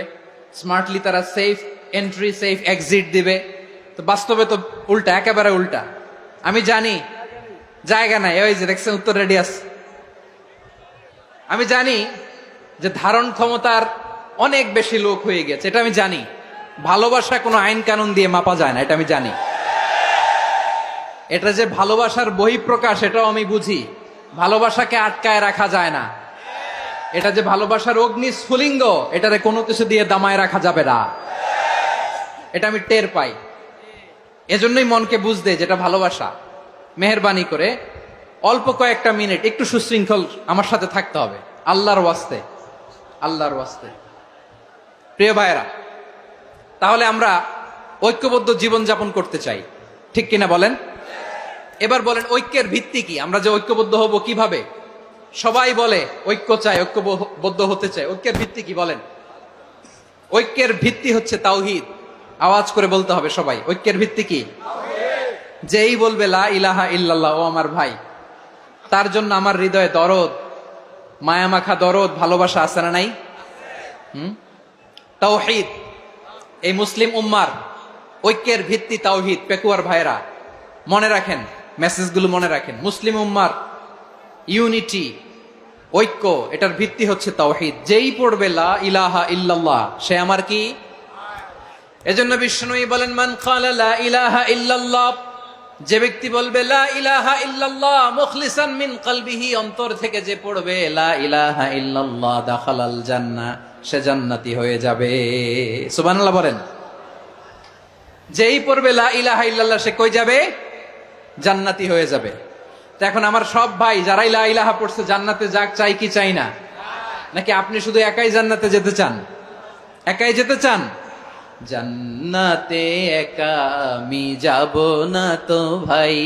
স্মার্টলি তারা সেফ এন্ট্রি সেফ এক্সিট দিবে। তো বাস্তবে তো উল্টা, একেবারে উল্টা। আমি জানি জায়গা নাই, ওই যে দেখছেন উত্তর রেডি আছে। আমি জানি যে ধারণ ক্ষমতার অনেক বেশি লোক হয়ে গেছে, এটা আমি জানি। ভালোবাসা কোনো আইন কানুন দিয়ে মাপা যায় না, এটা আমি জানি। এটা যে ভালোবাসার বহিঃপ্রকাশ এটাও আমি বুঝি। ভালোবাসাকে আটকায় রাখা যায় না। এটা যে ভালোবাসার অগ্নি স্ফুলিঙ্গ, এটারে কোনো কিছু দিয়ে দামায় রাখা যাবে না, এটা আমি টের পাই। এজন্যই মনকে বুঝতে যেটা ভালোবাসা। মেহেরবানি করে অল্প কয়েকটা মিনিট একটু সুশৃঙ্খল আমার সাথে থাকতে হবে, আল্লাহর ওয়াস্তে, আল্লাহর ওয়াস্তে। প্রিয় ভাইয়েরা, তাহলে আমরা ঐক্যবদ্ধ জীবন যাপন করতে চাই, ঠিক কিনা বলেন? এবার বলেন ঐক্যের ভিত্তি কি? আমরা যে ঐক্যবদ্ধ হব কিভাবে? সবাই বলে ঐক্য চাই, ঐক্যবদ্ধ হতে চাই। ঐক্যের ভিত্তি কি বলেন? ঐক্যের ভিত্তি হচ্ছে তাওহীদ। আওয়াজ করে বলতে হবে সবাই, ঐক্যের ভিত্তি কি? যেই বলবে লা ইলাহা ইল্লাল্লাহ, ও আমার ভাই, তার জন্য আমার হৃদয়ে দরদ, মায়ামাখা দরদ, ভালোবাসা আছে না নাই? তাওহীদ। এই মুসলিম উম্মার ঐক্যের ভিত্তি তাওহীদ। পেকুয়ার ভাইরা মনে রাখেন, মেসেজগুলো মনে রাখেন। মুসলিম উম্মার ইউনিটি, ঐক্য, এটার ভিত্তি হচ্ছে তাওহীদ। যেই পড়বে লা ইলাহা ইল্লাল্লাহ সে আমার কি? এজন্য বিষ্ণুই বলেন মান ক্বালা লা ইলাহা ইল্লাল্লাহ, যে ব্যক্তি বলবে লা ইলাহা ইল্লাল্লাহ মুখলিসান মিন কলবিহি, অন্তর থেকে যে পড়বে লা ইলাহা ইল্লাল্লাহ, দাখালাল জান্নাহ, সে জান্নাতি হয়ে যাবে। সুবহানাল্লাহ বলেন। যেই পড়বে লা ইলাহা ইল্লাল্লাহ সে কই যাবে? জান্নাতি হয়ে যাবে। তো এখন আমার সব ভাই যারাই লা ইলাহা পড়ছে জান্নাতে যাক, চাই কি চাই না? নাকি আপনি শুধু একাই জান্নাতে যেতে চান? একাই যেতে চান? জান্নাতে একা আমি যাব না তো ভাই,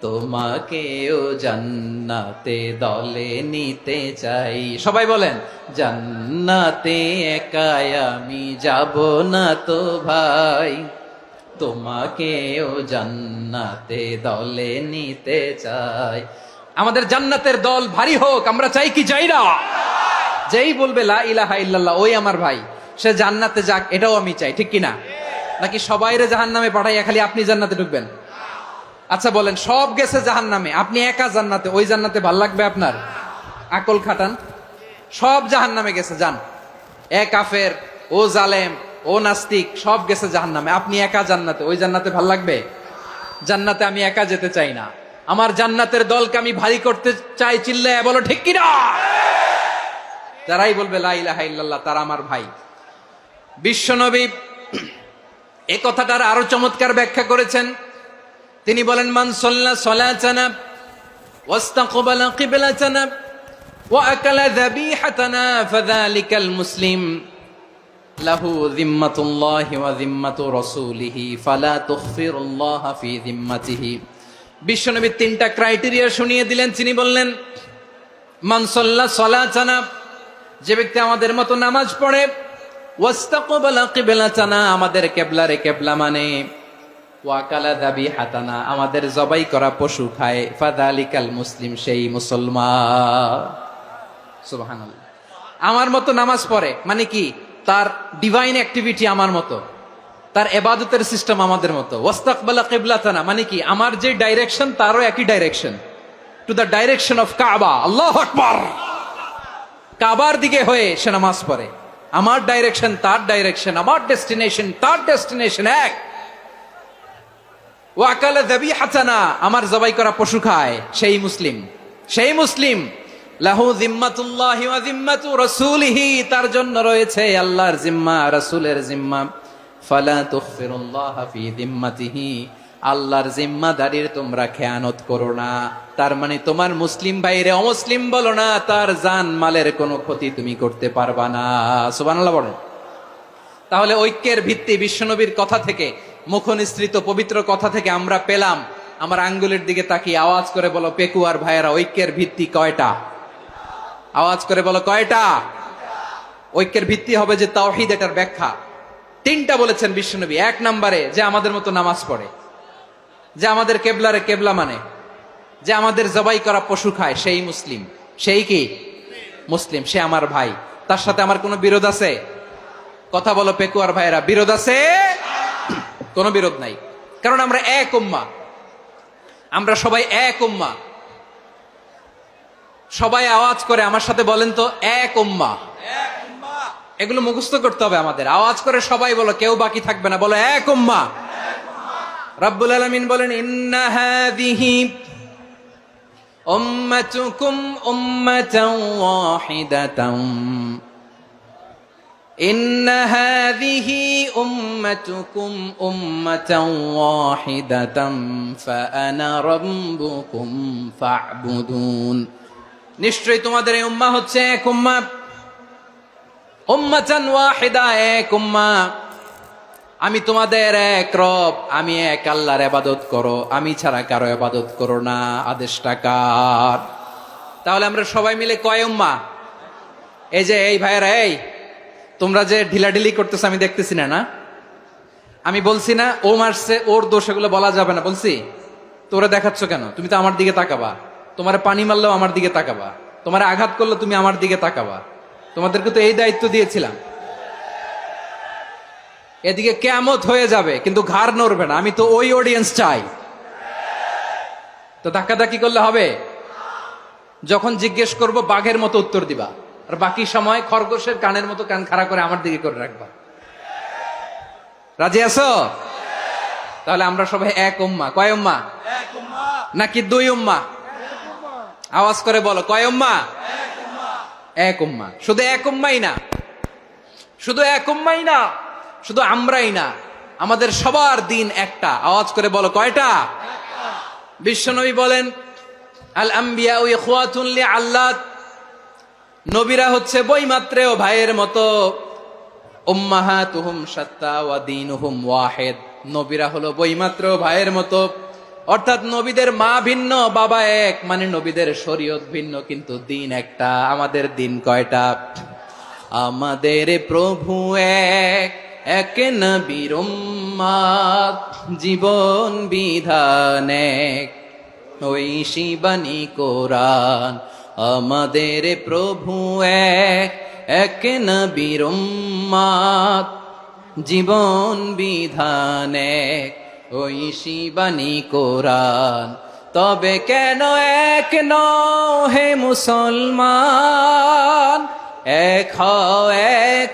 তোমাকেও জান্নাতে দলে নিতে চাই। সবাই বলেন, জান্নাতে একাই আমি যাব না তো ভাই, তোমাকেও জান্নাতে দলে নিতে চাই। আমাদের জান্নাতের দল ভারী হোক, আমরা চাই কি চাই না? যেই বলবে লা ইলাহা ইল্লাল্লাহ ওই আমার ভাই, সে জান্নাতে যাক, এটাও আমি চাই, ঠিক কিনা? নাকি সবাইরে জাহান্নামে পাঠাইয়া খালি আপনি জান্নাতে ঢুকবেন? আচ্ছা বলেন, সব গেছে জাহান্নামে, আপনি একা জান্নাতে, ওই জান্নাতে ভাল লাগবে আপনার? আকল খাটান। সব জাহান্নামে গেছে, যান। এ কাফের, ও জালেম, ও নাস্তিক, সব গেছে জাহান্নামে, আপনি একা জান্নাতে, ওই জান্নাতে ভাল লাগবে? জান্নাতে আমি একা যেতে চাই না, আমার জান্নাতের দলকে আমি ভারী করতে চাই। চিল্লায় বলো ঠিক কিনা? যারাই বলবে লা ইলাহা ইল্লাল্লাহ তারা আমার ভাই। বিশ্বনবী এই কথাটার আরো চমৎকার ব্যাখ্যা করেছেন। তিনি বলেন, মান সাল্লা সালাতানা ওয়াস্তাকবালা কিবলাতানা ওয়া আকালা যাবিহাতানা ফাযালিকাল মুসলিম লাহু যিম্মাতুল্লাহি ওয়া যিম্মাতু রাসূলিহি ফালা তুখফিরুল্লাহ ফি যিম্মাতিহি। বিশ্বনবী তিনটা ক্রাইটেরিয়া শুনিয়ে দিলেন। তিনি বললেন, মান সাল্লা সালাতানা, যে ব্যক্তি আমাদের মতো নামাজ পড়ে, ওয়াস্তাকবালা কিবলাতানা, আমাদের কিবলারে কিবলা মানে, ওয়াকালা যাবিহাতানা, আমাদের জবাই করা পশু খায়, ফাযালিকাল মুসলিম, সেই মুসলমান। সুবহানাল্লাহ। আমার মতো নামাজ পড়ে মানে কি? তার ডিভাইন অ্যাক্টিভিটি আমার মতো, তার ইবাদতের সিস্টেম আমাদের মতো। ওয়াস্তাকবালা কিবলাতানা মানে কি? আমার যে ডাইরেকশন তারও একই direction, to the direction of কাবা। আল্লাহু আকবার। কাবার দিকে হয়ে সে নামাজ পড়ে। আমার ডাইরেকশন তার ডাইরেকশন, আমার ডেস্টিনেশন তার ডেস্টিনেশন এক। ওয়াকালা যাবিহাতানা, আমার জবাই করা পশু খায়, সেই মুসলিম। সেই মুসলিম। লাহু যিম্মাতুল্লাহি ওয়া যিম্মাতু রাসূলিহি, তার জন্য রয়েছে আল্লাহর জিম্মা, রাসূলের জিম্মা। ফালা তুখফিরুল্লাহ ফি যিম্মাতিহি, আল্লাহর জিম্মাদারির তোমরা খেয়ানত করো না। তার মানে তোমার মুসলিম ভাইরে অমুসলিম বলো না, তার জান মালের কোনো ক্ষতি তুমি করতে পারবা না। সুবহানাল্লাহ বলেন। তাহলে ঐক্যের ভিত্তি বিশ্বনবীর কথা থেকে, মুখনিসৃত পবিত্র কথা থেকে আমরা পেলাম। আমার আঙ্গুলের দিকে তাকিয়ে আওয়াজ করে বলো পেকুয়ার ভাইয়েরা, ঐক্যের ভিত্তি কয়টা? আওয়াজ করে বলো কয়টা? ঐক্যের ভিত্তি হবে যে তাওহীদ, এটার ব্যাখ্যা তিনটা বলেছেন বিশ্বনবী। এক নম্বরে, যে আমাদের মতো নামাজ পড়ে, যে আমাদের কেবলারে কেবলা মানে, যে আমাদের জবাই করা পশু খায়, সেই মুসলিম। সেই কি মুসলিম? সে আমার ভাই। তার সাথে আমার কোনো বিরোধ আছে? কথা বলো পেকুয়ার ভাইয়েরা, বিরোধ আছে? কোনো বিরোধ নাই, কারণ আমরা এক উম্মাহ, আমরা সবাই এক উম্মাহ। সবাই আওয়াজ করে আমার সাথে বলেন তো, এক উম্মাহ। এগুলো মুখস্থ করতে হবে আমাদের। আওয়াজ করে সবাই বলো, কেউ বাকি থাকবে না, বলো এক উম্মাহ। রাব্বুল আলামিন বলেন, ইন্না হাযিহি উম্মাতুকুম উম্মাতান ওয়াহিদাতান, ইন্না হাযিহি উম্মাতুকুম উম্মাতান ওয়াহিদাতান ফাআনা রাব্বুকুম ফা'বুদুন। নিশ্চয়ই তোমাদের এই উম্মাহ হচ্ছে এক উম্মাহ। উম্মাতান ওয়াহিদা, এক উম্মাহ। আমি তোমাদের এক রব, আমি এক আল্লাহর ইবাদত করো, আমি ছাড়া কারো ইবাদত করো না। আদেশটা কার? তাহলে আমরা সবাই মিলে কয় উম্মাহ? এই যে এই ভাইয়েরা, এই তোমরা যে ঢিলাঢিলি করতেছ আমি দেখতেছি না, না? আমি বলছি না ও মারছে, ওর দোষ, এগুলো বলা যাবে না বলছি? তোরা দেখাচ্ছ কেন? তুমি তো আমার দিকে তাকাবা। তোমার পানি মারলেও আমার দিকে তাকাবা, তোমার আঘাত করলে তুমি আমার দিকে তাকাবা। তোমাদেরকে তো এই দায়িত্ব দিয়েছিলাম। এদিকে কিয়ামত হয়ে যাবে কিন্তু ঘাড় নড়বে না, আমি তো ওই অডিয়েন্স চাই। তো ধাক্কাধাক্কি করলে হবে? যখন জিজ্ঞেস করব বাঘের মতো উত্তর দিবা, আর বাকি সময় খরগোশের কানের মতো কান খাড়া করে আমার দিকে করে রাখবা। রাজি আছো? তাহলে আমরা সবাই এক উম্মাহ। কয় উম্মাহ? নাকি দুই উম্মাহ? আওয়াজ করে বলো, কয় উম্মাহ? এক উম্মাহ। শুধু এক উম্মাই না, শুধু এক উম্মাই না, শুধু আমরাই না, আমাদের সবার দিন একটা। আওয়াজ করে বলো কয়টা? বিশ্বনবী বলেন, আল আম্বিয়া ইখওয়াতুন লিআল্লাত, নবীরা হচ্ছে বৈমাত্রেয় ভাইয়ের মতো। উম্মাহাতুহুম শাত্তা ওয়া দীনুহুম ওয়াহিদ, নবীরা হলো বৈমাত্রেয় ভাইয়ের মতো, অর্থাৎ নবীদের মা ভিন্ন, বাবা এক, মানে নবীদের শরীয়ত ভিন্ন, কিন্তু দিন একটা। আমাদের দিন কয়টা? আমাদের প্রভু এক, এক নবীর উম্মত, জীবন বিধান এক, ওই শিবানী কোরআন। আমাদের প্রভু এক, এক নবীর উম্মত, জীবন বিধান এক, ওই শিবানী কোরআন। তবে কেন এক নও হে মুসলমান, এক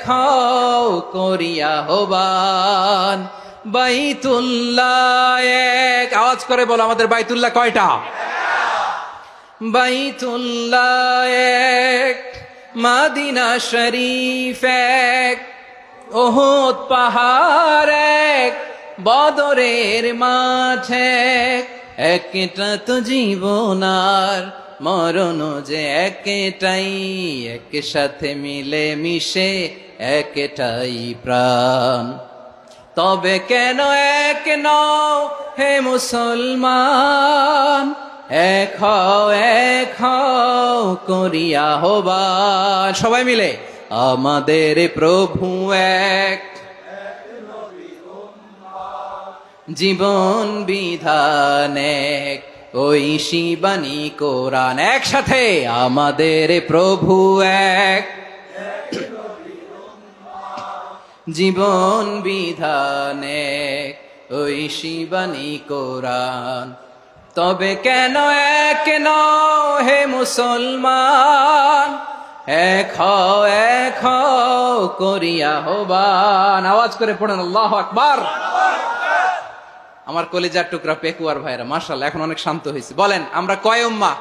হও করিয়া হবান। বাইতুল্লাহ এক, আওয়াজ করে বলো আমাদের বাইতুল্লাহ কয়টা? বাইতুল্লাহ এক, মাদিনা শরীফ এক, ওহুদ পাহাড় এক, বদরের মাঠ এক। একটা তো জীবন আর মরণ যে একটাই, এক সাথে মিলে মিশে একটাই প্রাণ। তবে কেন এক নও হে মুসলমান, এক হও করিয়া হবান। সবাই মিলে আমাদের প্রভু এক, জীবন বিধান এক, ওই শিবানী কোরআন। একসাথে আমাদের প্রভু এক, জীবন বিধান এক, ওই শিবানী কোরআন। তবে কেন এক নও হে মুসলমান, এক হও করিয়া হবান। আওয়াজ করে পড়েন আল্লাহু আকবার। আমার কলিজার টুকরা পেকুয়ার ভাইরা মাশাআল্লাহ এখন অনেক শান্ত হয়েছে। বলেন আমরা কয় উম্মাহ?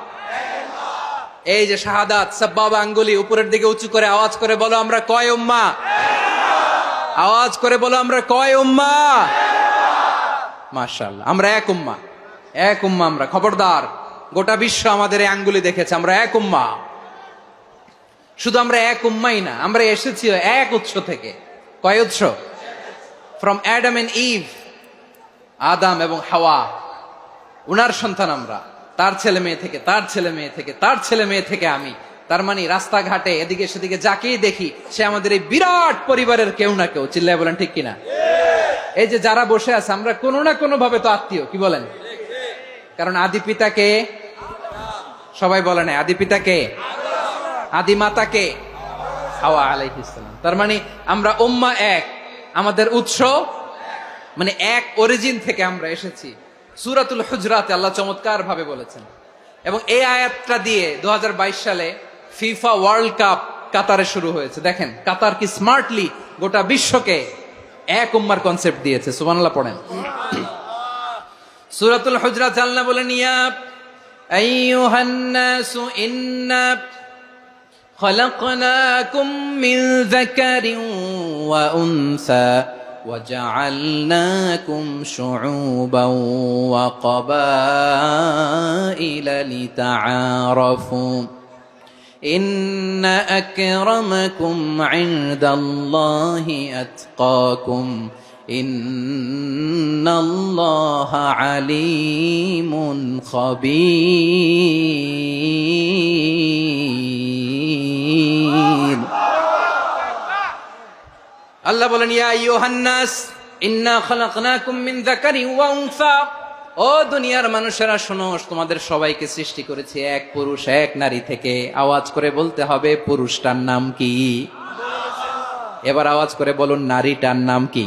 এই যে শাহাদাত সাব্বাবা আঙ্গুলি উপরের দিকে উঁচু করে আওয়াজ করে বলো আমরা কয় উম্মাহ? আওয়াজ করে বলো আমরা কয় উম্মাহ? মাশাআল্লাহ আমরা এক উম্মাহ, এক উম্মাহ আমরা। খবরদার, গোটা বিশ্ব আমাদের এই আঙ্গুলি দেখেছে, আমরা এক উম্মাহ। শুধু আমরা এক উম্মাই না, আমরা এসেছি এক উৎস থেকে। কয় উৎস? ফ্রম অ্যাডাম এন্ড ইভ, আদাম এবং হাওয়া, উনার সন্তান আমরা। তার ছেলে মেয়ে থেকে, তার ছেলে মেয়ে থেকে, তার ছেলে মেয়ে থেকে আমি। তার মানে রাস্তাঘাটে এদিকে সেদিকে যাকেই দেখি সে আমাদের এই বিরাট পরিবারের কেউ না কেউ। চিল্লায় বলেন ঠিক কিনা? এই যে যারা বসে আছে আমরা কোনো না কোনো ভাবে তো আত্মীয়, কি বলেন? কারণ আদি পিতাকে সবাই বলে না, আদি পিতাকে, আদি মাতাকে হাওয়া আলাইহিস সালাম। তার মানে আমরা উম্মাহ এক, আমাদের উৎস মানে এক অরিজিন থেকে আমরা এসেছি। সূরাতুল হুজরাতে আল্লাহ চমৎকার ভাবে বলেছেন, এবং এই আয়াতটা দিয়ে 2022 সালে ফিফা ওয়ার্ল্ড কাপ কাতারে শুরু হয়েছে। দেখেন কাতার কি স্মার্টলি গোটা বিশ্বকে এক উম্মার কনসেপ্ট দিয়েছে। সুবহানাল্লাহ পড়েন। সূরাতুল হুজরাত আল্লাহ বলেন, ইয়া আইয়ুহান নাসু ইন্না খলাকনাকুম মিন যাকারিন ওয়া উনসা وجعلناكم شعوبا وقبائل لتعارفوا إن أكرمكم عند الله أتقاكم إن الله عليم خبير। আল্লাহ বলেন, ইয়া আইয়ুহান নাস ইন্না খালাকনাকুম মিন যাকারিন ওয়া উনসা, ও দুনিয়ার মানুষেরা শোনো, তোমাদের সবাইকে সৃষ্টি করেছি এক পুরুষ এক নারী থেকে। আওয়াজ করে বলতে হবে পুরুষটার নাম কি? এবার আওয়াজ করে বলুন নারীটার নাম কি?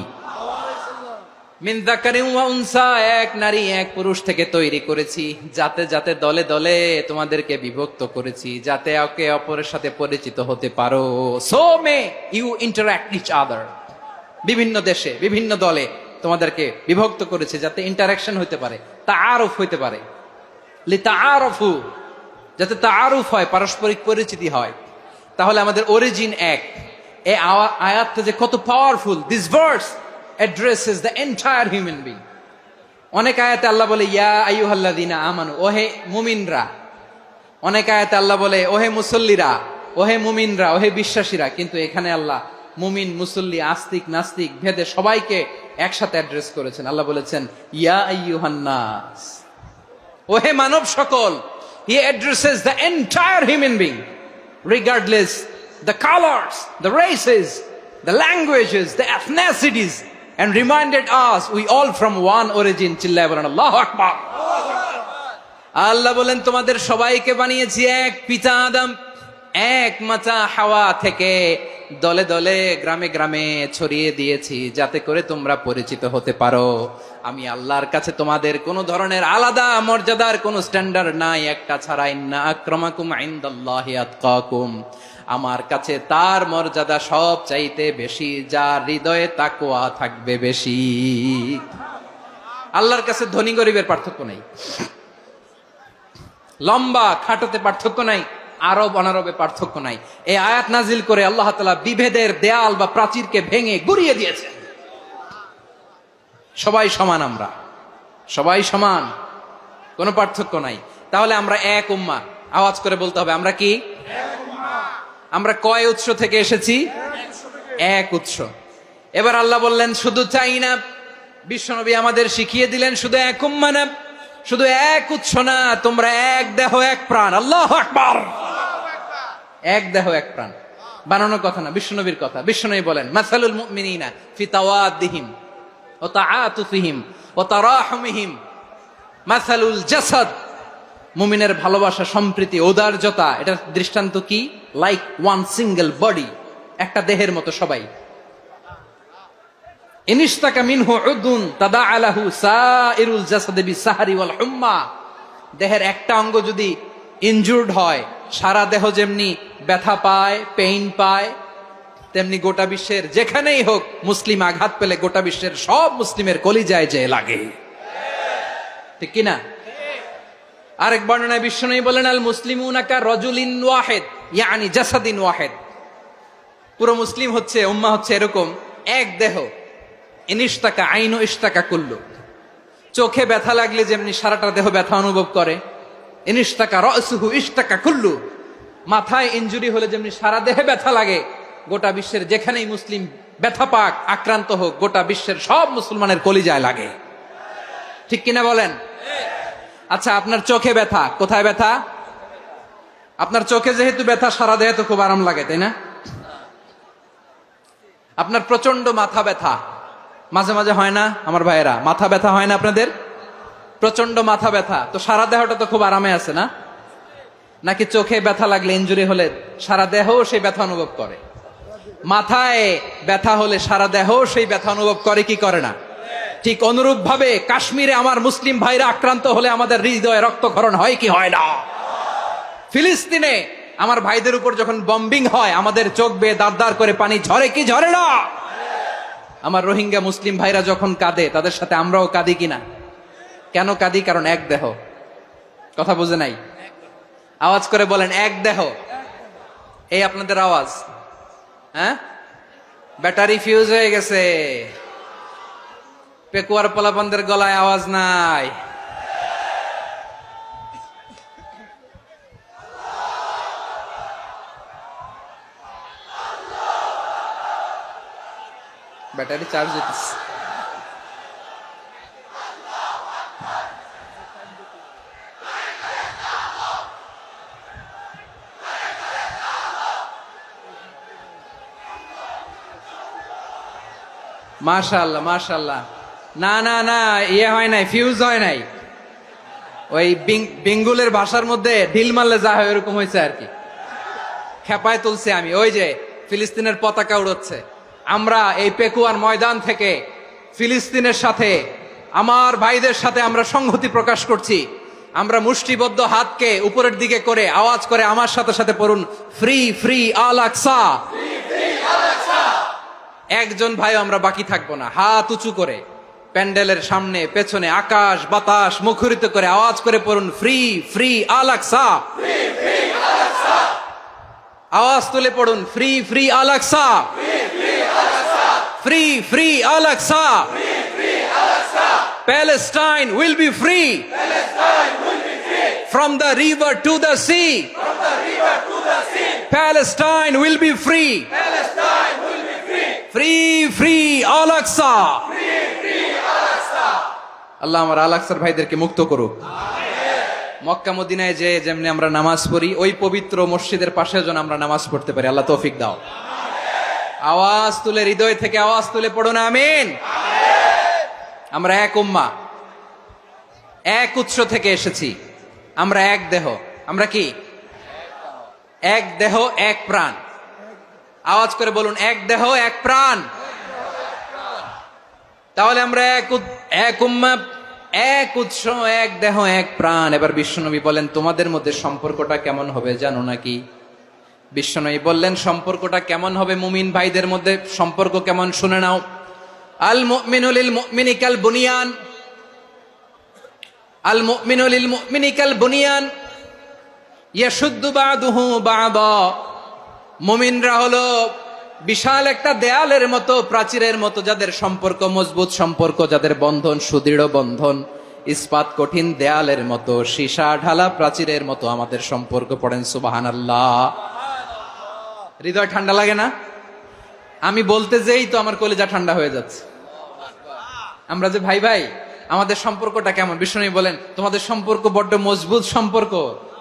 মিন যাকারিন ওয়া উনসা, এক নারী এক পুরুষ থেকে তৈরি করেছি। যাতে যাতে দলে দলে তোমাদেরকে বিভক্ত করেছি, যাতে একে অপরের সাথে পরিচিত হতে পারো। So may you interact each other. বিভিন্ন দেশে বিভিন্ন দলে তোমাদেরকে বিভক্ত করেছে যাতে ইন্টারাকশন হতে পারে, তাআরুফ হতে পারে। লিতাআরফু, যাতে তাআরুফ হয়, পারস্পরিক পরিচিতি হয়। তাহলে আমাদের অরিজিন এক। এই আয়াতটা যে কত powerful! This verse addresses the entire human being. অনেক আয়াতে আল্লাহ বলে ইয়া আইয়ুহাল্লাযীনা আমানু, ওহে মুমিনরা। অনেক আয়াতে আল্লাহ বলে ওহে মুসল্লিরা, ওহে মুমিনরা, ওহে বিশ্বাসীরা। কিন্তু এখানে আল্লাহ মুমিন মুসল্লি আস্তিক নাস্তিক ভেদে সবাইকে একসাথে অ্যাড্রেস করেছেন। আল্লাহ বলেছেন ইয়া আইয়ুহান নাস, ওহে মানব সকল, he addresses the entire human being regardless the colors, the races, the languages, the ethnicities, and reminded us we all from one origin. চিল্লায় বলেন আল্লাহু আকবার। আল্লাহ বলেন তোমাদের সবাইকে বানিয়েছি এক পিতা আদম, এক মাতা হাওয়া থেকে, দলে দলে গ্রামে গ্রামে ছড়িয়ে দিয়েছি যাতে করে তোমরা পরিচিত হতে পারো। আমি আল্লাহর কাছে তোমাদের কোনো ধরনের আলাদা মর্যাদার কোনো স্ট্যান্ডার্ড নাই, একটা ছাড়া। ইন্না আক্রামাকুম ইনদাল্লাহি আতকাকুম, আমার কাছে তার মর্যাদা সব চাইতে বেশি যার হৃদয়ে তাকওয়া থাকবে বেশি। আল্লাহর কাছে ধনী গরিবের পার্থক্য নাই, লম্বা খাটোতে পার্থক্য নাই, আরব অনারবে পার্থক্য নাই। এই আয়াত নাজিল করে আল্লাহ তাআলা বিভেদের দেয়াল বা প্রাচীরকে ভেঙে গুড়িয়ে দিয়েছেন। সবাই সমান, আমরা সবাই সমান, কোনো পার্থক্য নাই। তাহলে আমরা এক উম্মাহ। আওয়াজ করে বলতে হবে আমরা কি? আমরা কয় উৎস থেকে এসেছি? এক উৎস। এবার আল্লাহ বললেন শুধু চাই না, বিশ্বনবী আমাদের শিখিয়ে দিলেন শুধু এক উম্মাহ না, শুধু এক উৎস না, তোমরা এক দেহ এক প্রাণ। আল্লাহু আকবার। এক দেহ এক প্রাণ বানানোর কথা না, বিশ্বনবীর কথা। বিশ্বনবী বলেন মাসালুল মুমিনিনা ফি তাওয়াদ্দিহিম ওয়া তাআতুফিহিম ওয়া তারাহুমিহিম মাসালুল জাসাদ। মুমিনের ভালোবাসা, সম্প্রীতি, ঔদার্যতা, এটার দৃষ্টান্ত কি? লাইক ওয়ান সিঙ্গেল বডি, একটা দেহের মতো সবাই। ইনিশতাকা মিনহু উদুন তাদাআ লাহু সাইরুল জাসাদি বিসাহরি ওয়াল হুম্মা। দেহের একটা অঙ্গ যদি ইনজুর্ড হয়, সারা দেহ যেমনি ব্যথা পায়, পেইন পায়, তেমনি গোটা বিশ্বের যেখানেই হোক মুসলিম আঘাত পেলে গোটা বিশ্বের সব মুসলিমের কলিজায় যে লাগে, ঠিক কিনা? আরেক বর্ণনায় বিশ্বনবী বলেন আল মুসলিমুনা কা রাজুলিন ওয়াহিদ ইয়ানি জাসাদিন ওয়াহিদ। পুরো মুসলিম হচ্ছে, উম্মাহ হচ্ছে এরকম এক দেহ। ইনিশতাকা আইনু ইশতাকা কুল্লু। চোখে ব্যথা লাগলে যেমনি সারাটা দেহ ব্যথা অনুভব করে, ইনিশতাকা রাসুহু ইশতাকা কুল্লু। মাথায় ইনজুরি হলে যেমনি সারা দেহে ব্যথা লাগে, গোটা বিশ্বের যেখানেই মুসলিম ব্যথা পাক, আক্রান্ত হোক, গোটা বিশ্বের সব মুসলমানের কলিজায় লাগে, ঠিক কিনা বলেন? আচ্ছা, আপনার চোখে ব্যথা, কোথায় ব্যথা? আপনার চোখে যেহেতু ব্যথা, সারা দেহে তো খুব আরাম লাগে, তাই না? আপনার প্রচন্ড মাথা ব্যথা মাঝে মাঝে হয় না আমার ভাইয়েরা? মাথা ব্যথা হয় না আপনাদের? প্রচন্ড মাথা ব্যথা, তো সারা দেহটা তো খুব আরামে আছে না? নাকি চোখে ব্যথা লাগলে, ইনজুরি হলে সারা দেহ সেই ব্যথা অনুভব করে? মাথায় ব্যথা হলে সারা দেহ সেই ব্যথা অনুভব করে কি করে না? ঠিক অনুরূপ ভাবে কাশ্মীরে আমার মুসলিম ভাইরা আক্রান্ত হলে আমাদের হৃদয়ে রক্তক্ষরণ হয় কি হয় না? ফিলিস্তিনে আমার ভাইদের উপর যখন বম্বিং হয়, আমাদের চোখ বেয়ে দাঁড় দাঁড় করে পানি ঝরে কি ঝরে না? আমার রোহিঙ্গা মুসলিম ভাইরা যখন কাঁদে, তাদের সাথে আমরাও কাঁদি কিনা? কেন কাঁদি? কারণ এক দেহ। কথা বুঝে নাই? আওয়াজ করে বলেন এক দেহ। এই আপনাদের আওয়াজ, হ্যাঁ? ব্যাটারি ফিউজ হয়ে গেছে, পেকুয়ার পোলাপানদের গলায় আওয়াজ নাই। ব্যাটারি চার্জ হইতেছে। মাশাআল্লাহ মাশাআল্লাহ। না না না, ইয়ে হয় নাই, ফিউজ হয় নাই। ওই বেঙ্গুলের ভাষার মধ্যে ঢিল মারলে যা হয় এরকম হয়েছে আর কি। খেপায় তুলছে আমি। ওই যে ফিলিস্তিনের পতাকা উড়ছে, আমরা এই পেকুয়ার ময়দান থেকে ফিলিস্তিনের সাথে, আমার ভাইদের সাথে আমরা সংহতি প্রকাশ করছি। আমরা মুষ্টিবদ্ধ হাতকে উপরের দিকে করে আওয়াজ করে আমার সাথে সাথে পড়ুন, ফ্রি ফ্রি আল আকসা। একজন ভাই আমরা বাকি থাকবো না। হাত উঁচু করে প্যান্ডেলের সামনে পেছনে আকাশ বাতাস মুখরিত করে আওয়াজ করে পড়ুন, ফ্রি ফ্রি আল আকসা। আওয়াজ তুলে পড়ুন, free free Al Aqsa, free free Al Aqsa. Palestine will be free from the river to the sea. Palestine will be free. Free free Al Aqsa. আল্লাহ আমার আল আকসার ভাইদেরকে মুক্ত করুক। মক্কা মদিনায় যে যেমনি আমরা নামাজ পড়ি, ওই পবিত্র মসজিদের পাশে যেন আমরা নামাজ পড়তে পারি। আল্লাহ তৌফিক দাও। আওয়াজ তুলে, হৃদয় থেকে আওয়াজ তুলে পড়ো না আমিন। আমরা এক উম্মাহ, এক উৎস থেকে এসেছি। আমরা এক দেহ। আমরা কি? এক দেহ এক প্রাণ। আওয়াজ করে বলুন, এক দেহ এক প্রাণ। তাহলে আমরা এক উম্মাহ, এক উৎস, এক দেহ এক প্রাণ। এবার বিশ্বনবী বলেন, তোমাদের মধ্যে সম্পর্কটা কেমন হবে জানো নাকি? বিশ্বনবী বললেন, সম্পর্কটা কেমন হবে? মুমিন ভাইদের মধ্যে সম্পর্ক কেমন শুনে নাও। আল মুমিনু লিল মুমিনি কাল বুনিয়ান, আল মুমিনু লিল মুমিনি কাল বুনিয়ান ইয়াশুদ্দু বা'দুহু বা'দা। মুমিনরা হলো বিশাল একটা দেয়ালের মতো, প্রাচীরের মতো, যাদের সম্পর্ক মজবুত সম্পর্ক, যাদের বন্ধন সুদৃঢ় বন্ধন, ইস্পাত কঠিন দেয়ালের মতো, সীসা ঢালা প্রাচীরের মতো আমাদের সম্পর্ক। পড়েন সুবহানাল্লাহ। হৃদয় ঠান্ডা লাগে না? আমি বলতে যেই তো আমার কলিজা ঠান্ডা হয়ে যাচ্ছে। আমরা যে ভাই ভাই, আমাদের সম্পর্কটা কেমন? বিষ্ণু বলেন, তোমাদের সম্পর্ক বড্ড মজবুত সম্পর্ক,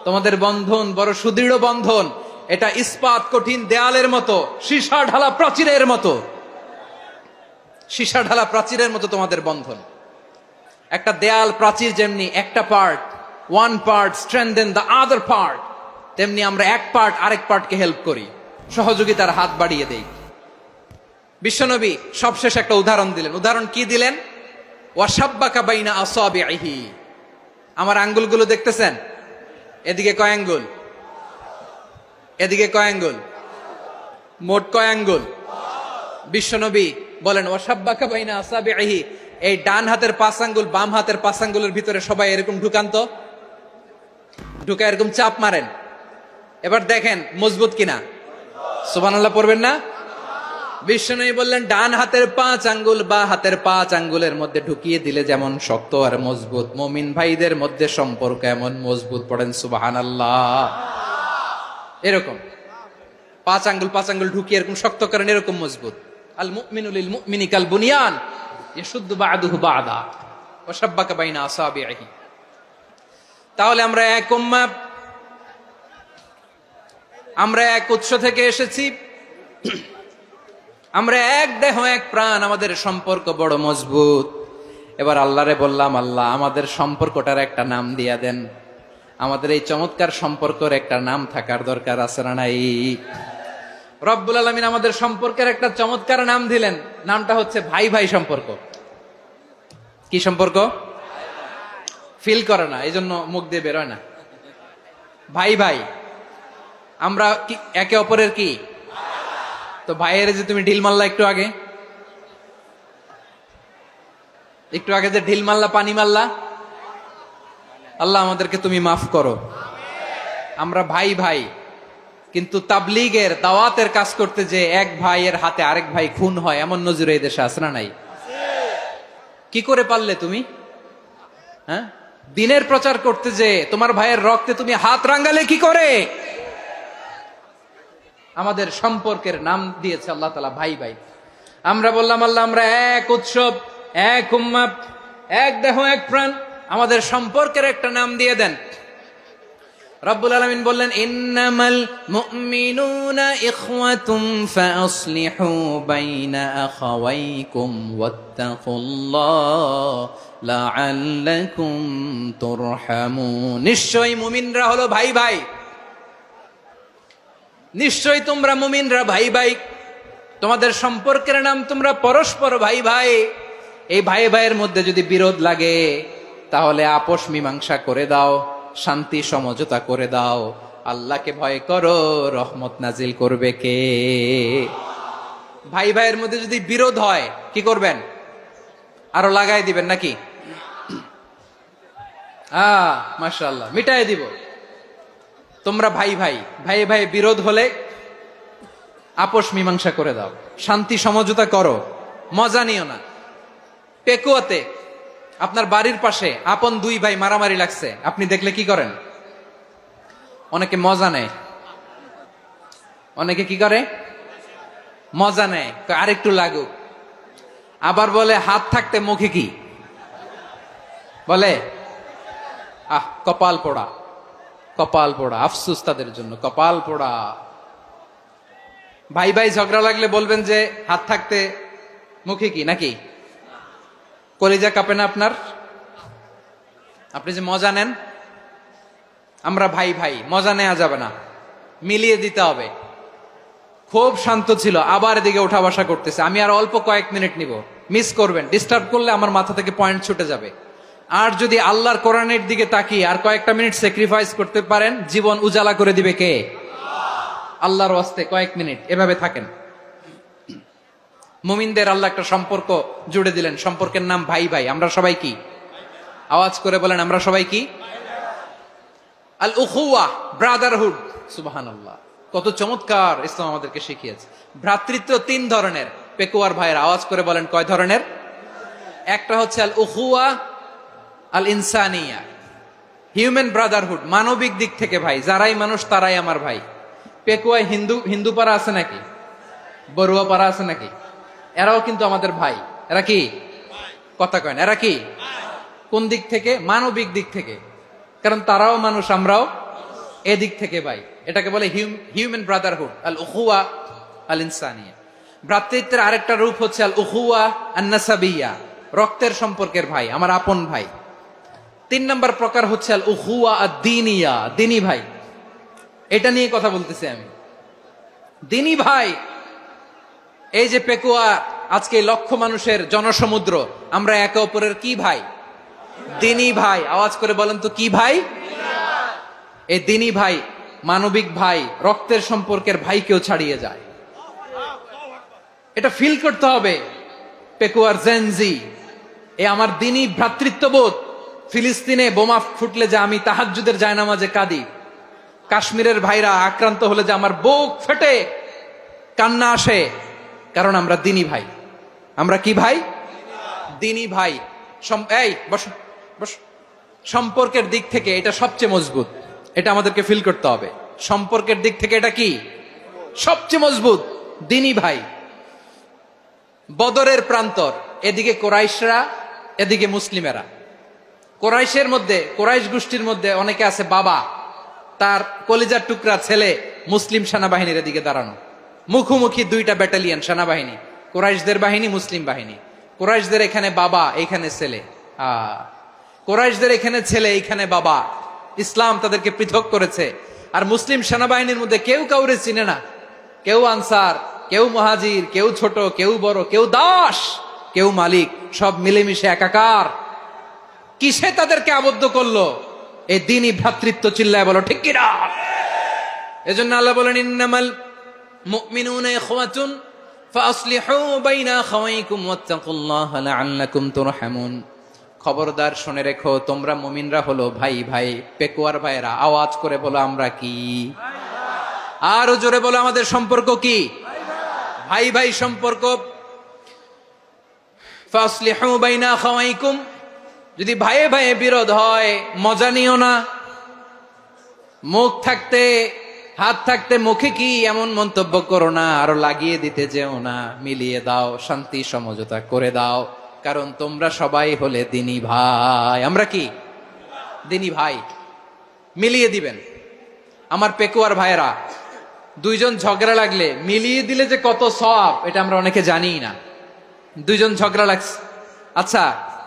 তোমাদের বন্ধন বড় সুদৃঢ় বন্ধন, এটা ইস্পাত কঠিন দেয়ালের মতো, সীসা ঢালা প্রাচীরের মতো, সীসা ঢালা প্রাচীরের মতো তোমাদের বন্ধন। একটা দেয়াল প্রাচীর যেমনি একটা part, one part strengthen the other part, তেমনি আমরা এক পার্ট আরেক পার্টকে হেল্প করি, সহযোগিতার হাত বাড়িয়ে দেই। বিশ্বনবী সবশেষ একটা উদাহরণ দিলেন। উদাহরণ কি দিলেন? ওয়াসাব্বাকা বাইনা আসাবিহি। আমার আঙ্গুলগুলো দেখতেছেন? এদিকে কয় আঙ্গুল? এদিকে কয় আঙ্গুল? মোট কয় আঙ্গুল? বিশ্বনবী বলেন, ওয়াসাব্বাকা বাইনা আসাবিহি। এই ডান হাতের 5 আঙ্গুল বাম হাতের 5 আঙ্গুলের ভিতরে সবাই এরকম ঢুকান তো, ঢুকা এরকম চাপ মারেন। এবার দেখেন মজবুত কিনা। সুবহানাল্লাহ পড়বেন না? বিশ্বনবী বললেন, ডান হাতের 5 আঙ্গুল বা হাতের 5 আঙ্গুলের মধ্যে ঢুকিয়ে দিলে যেমন শক্ত আর মজবুত, মুমিন ভাইদের মধ্যে সম্পর্ক এমন মজবুত। পড়েন সুবহানাল্লাহ। এরকম 5 আঙ্গুল ঢুকিয়ে এরকম শক্ত করেন, এরকম মজবুত। আল মুমিনু লিল মুমিনি কাল বুনিয়ান ইয়াশুদ্দু বা'দুহু বা'দা ওয়া শাব্বাকা বাইনা আসাবিহি। তাহলে আমরা এক উম্মাহ, আমরা এক উৎস থেকে এসেছি, আমরা এক দেহ এক প্রাণ, আমাদের সম্পর্ক বড় মজবুত। এবার আল্লাহরে বললাম, আল্লাহ আমাদের সম্পর্কটার একটা নাম দিয়া দেন। আমাদের এই চমৎকার সম্পর্কের একটা নাম থাকার দরকার আছে না নাই? রব্বুল আলামিন আমাদের সম্পর্কের একটা চমৎকার নাম দিলেন। নামটা হচ্ছে ভাই ভাই সম্পর্ক। কি সম্পর্ক? ফিল করে না, এই জন্য মুখ দিয়ে বেরোয় না। ভাই ভাই, আমরা একে অপরের কি? তো ভাইয়ের যে তুমি ঢিল মারলা একটু আগে, যে ঢিল মারলা, পানি মারলা, আল্লাহ আমাদেরকে তুমি মাফ করো। আমরা ভাই ভাই, কিন্তু তাবলীগের দাওয়াতের কাজ করতে যে এক ভাইয়ের হাতে আরেক ভাই খুন হয়, এমন নজির এই দেশে আছে না নাই? কি করে পারলে তুমি? হ্যাঁ, দিনের প্রচার করতে যে তোমার ভাইয়ের রক্তে তুমি হাত রাঙ্গালে কি করে? আমাদের সম্পর্কের নাম দিয়েছে আল্লাহ তাআলা ভাই ভাই। আমরা বললাম, আল্লাহ আমরা এক উৎসব, এক উম্মাহ, এক দেহ এক প্রাণ, আমাদের সম্পর্কের একটা নাম দিয়ে দেন। রব্বুল আলামিন বললেন, ইন্নামাল মুমিনুনা ইখওয়াতুম ফাসলিহু বাইনা আখাওয়াইকুম ওয়াত্তাকুল্লাহ লাআল্লাকুম তুরহামুন। নিশ্চয়ই মুমিনরা হলো ভাই ভাই, নিশ্চয়ই তোমরা মুমিনরা ভাই ভাই, তোমাদের সম্পর্কের নাম তোমরা পরস্পর ভাই ভাই। এই ভাই ভাইয়ের মধ্যে যদি বিরোধ লাগে, তাহলে আপোষ মীমাংসা করে দাও, শান্তি সমঝোতা করে দাও। আল্লাহকে ভয় করো, রহমত নাজিল করবে কে? ভাই ভাইয়ের মধ্যে যদি বিরোধ হয় কি করবেন? আরো লাগাই দিবেন নাকি? মাশাআল্লাহ, মিটাই দিব। তোমরা ভাই ভাই, ভাই ভাই বিরোধ হলে আপোষ মীমাংসা করে দাও, শান্তি সমঝোতা করো, মজা নিও না। পেকুয়াতে আপনার বাড়ির পাশে আপন 2 ভাই মারামারি লাগছে, আপনি দেখলে কি করেন? অনেকে মজা নেয়। অনেকে কি করে? মজা নেয়, আরেকটু লাগুক। আবার বলে হাত থাকতে মুখে কি বলে? কপাল পোড়া, কপাল পোড়া, আফসুস তাদের জন্য, কপাল পোড়া। ভাই ভাই ঝগড়া লাগলে বলবেন যে হাত থাকতে মুখে কি নাকি? কলিজা কাঁপে না আপনার? আপনি যে মজা নেন, আমরা ভাই ভাই, মজা নেওয়া যাবে না, মিলিয়ে দিতে হবে। খুব শান্ত ছিল, আবার এদিকে উঠা বসা করতেছে, আমি আর অল্প কয়েক মিনিট নিব, মিস করবেন, ডিস্টার্ব করলে আমার মাথা থেকে পয়েন্ট ছুটে যাবে। আর যদি আল্লাহর কোরআনের দিকে তাকিয়ে আর কয়েকটা মিনিট স্যাক্রিফাইস করতে পারেন, জীবন উজালা করে দিবে কে? আল্লাহর ওয়াস্তে কয়েক মিনিট এভাবে থাকেন। মুমিনদের আল্লাহ একটা সম্পর্ক জুড়ে দিলেন, সম্পর্কের নাম ভাই ভাই। আমরা সবাই কি? আওয়াজ করে বলেন, আমরা সবাই কি? আল উখুয়া, ব্রাদারহুড। সুবহানাল্লাহ, কত চমৎকার ইসলাম আমাদেরকে শিখিয়েছে। ভ্রাতৃত্ব তিন ধরনের। পেকুয়ার ভাইয়ের আওয়াজ করে বলেন, কয় ধরনের? একটা হচ্ছে আল উখুয়া আল ইনসানিয়া, হিউম্যান ব্রাদারহুড, মানবিক দিক থেকে ভাই, যারাই মানুষ তারাই আমার ভাই। পেকুয়ায় হিন্দু পাড়া আছে নাকি? বড়ুয়া পাড়া আছে নাকি? এরাও কিন্তু আমাদের ভাই। এরা কি? কথা কয় না, এরা কি? কোন দিক থেকে? মানবিক দিক থেকে, কারণ তারাও মানুষ, আমরাও এদিক থেকে ভাই। এটাকে বলে হিউম্যান ব্রাদারহুড, আল উখুয়া আল ইনসানিয়া। ভ্রাতৃত্বের আরেকটা রূপ হচ্ছে আল উখুয়া আন নাসাবিয়া, রক্তের সম্পর্কের ভাই, আমার আপন ভাই। তিন নম্বর প্রকার হচ্ছে আল উখুয়া আদ দীনিয়া, দিনী ভাই। এটা নিয়ে কথা বলতেছি আমি, দিনী ভাই। এই যে পেকুয়া, আজকে লক্ষ মানুষের জনসমুদ্র, আমরা একে অপরের কি ভাই? দিনী ভাই। আওয়াজ করে বলেন তো, কি ভাই? এই দিনী ভাই, মানবিক ভাই, রক্তের সম্পর্কের ভাই কেউ ছাড়িয়ে যায়, এটা ফিল করতে হবে। পেকুয়ার জেনজি, এ আমার দিনী ভ্রাতৃত্ববোধ। ফিলিস্তিনে বোমা ফুটলে যে আমি তাহাজ্জুদের জায়নামাজে কাঁদি, কাশ্মীরের ভাইরা আক্রান্ত হলে যে আমার বুক ফেটে কান্না আসে, কারণ আমরা দিনী ভাই। আমরা কি ভাই? দিনী ভাই। এই বসো বসো। সম্পর্কের দিক থেকে এটা সবচেয়ে মজবুত, এটা আমাদেরকে ফিল করতে হবে। সম্পর্কের দিক থেকে এটা কি? সবচেয়ে মজবুত, দিনী ভাই। বদরের প্রান্তর, এদিকে কোরাইশরা, এদিকে মুসলিমেরা। কোরাইশের মধ্যে, কোরাইশ গোষ্ঠীর মধ্যে অনেকে আছে বাবা, তার কলিজার টুকরা ছেলে মুসলিম সেনাবাহিনীর এদিকে দাঁড়ানো, মুখোমুখি দুইটা ব্যাটালিয়ন সেনাবাহিনী, কোরাইশদের বাহিনী, মুসলিম বাহিনী। কোরাইশদের এখানে বাবা, এইখানে ছেলে। কোরাইশদের এখানে ছেলে, এইখানে বাবা। ইসলাম তাদেরকে পৃথক করেছে। আর মুসলিম সেনাবাহিনীর মধ্যে কেউ কাউরে চিনে না, কেউ আনসার, কেউ মুহাজির, কেউ ছোট, কেউ বড়, কেউ দাস, কেউ মালিক, সব মিলেমিশে একাকার। কিসে তাদেরকে আবদ্ধ করলো? এই দিনই ভ্রাতৃত্ব। চিল্লায় বলো ঠিক কিনা? এজন্য আল্লাহ বলেন, ইন্নামাল মুমিনুনা ইখওয়াতুন ফাসলিহু বাইনা আখাওয়াইকুম ওয়াত্তাকুল্লাহা লাআল্লাকুম তুরহামুন। খবরদার শুনে রেখো, তোমরা মুমিনরা হলো ভাই ভাই। পেকুয়ার ভাইরা আওয়াজ করে বলো, আমরা কি? আরো জোরে বলো, আমাদের সম্পর্ক কি? ভাই ভাই সম্পর্ক। ফাসলিহু বাইনা আখাওয়াইকুম, যদি ভাইয়ে ভাইয়ে বিরোধ হয় মজা নিও না। মুখ থাকতে, হাত থাকতে মুখে কি এমন মন্তব্য করো না, আরো লাগিয়ে দিতে যেও না। মিলিয়ে দাও, শান্তি সমঝোতা করে দাও, কারণ তোমরা সবাই হলে দিনী ভাই। আমরা কি? দিনী ভাই। মিলিয়ে দিবেন। আমার পেকুয়ার ভাইয়েরা, দুইজন ঝগড়া লাগলে মিলিয়ে দিলে যে কত সওয়াব, এটা আমরা অনেকে জানি না। দুইজন ঝগড়া লাগছে, আচ্ছা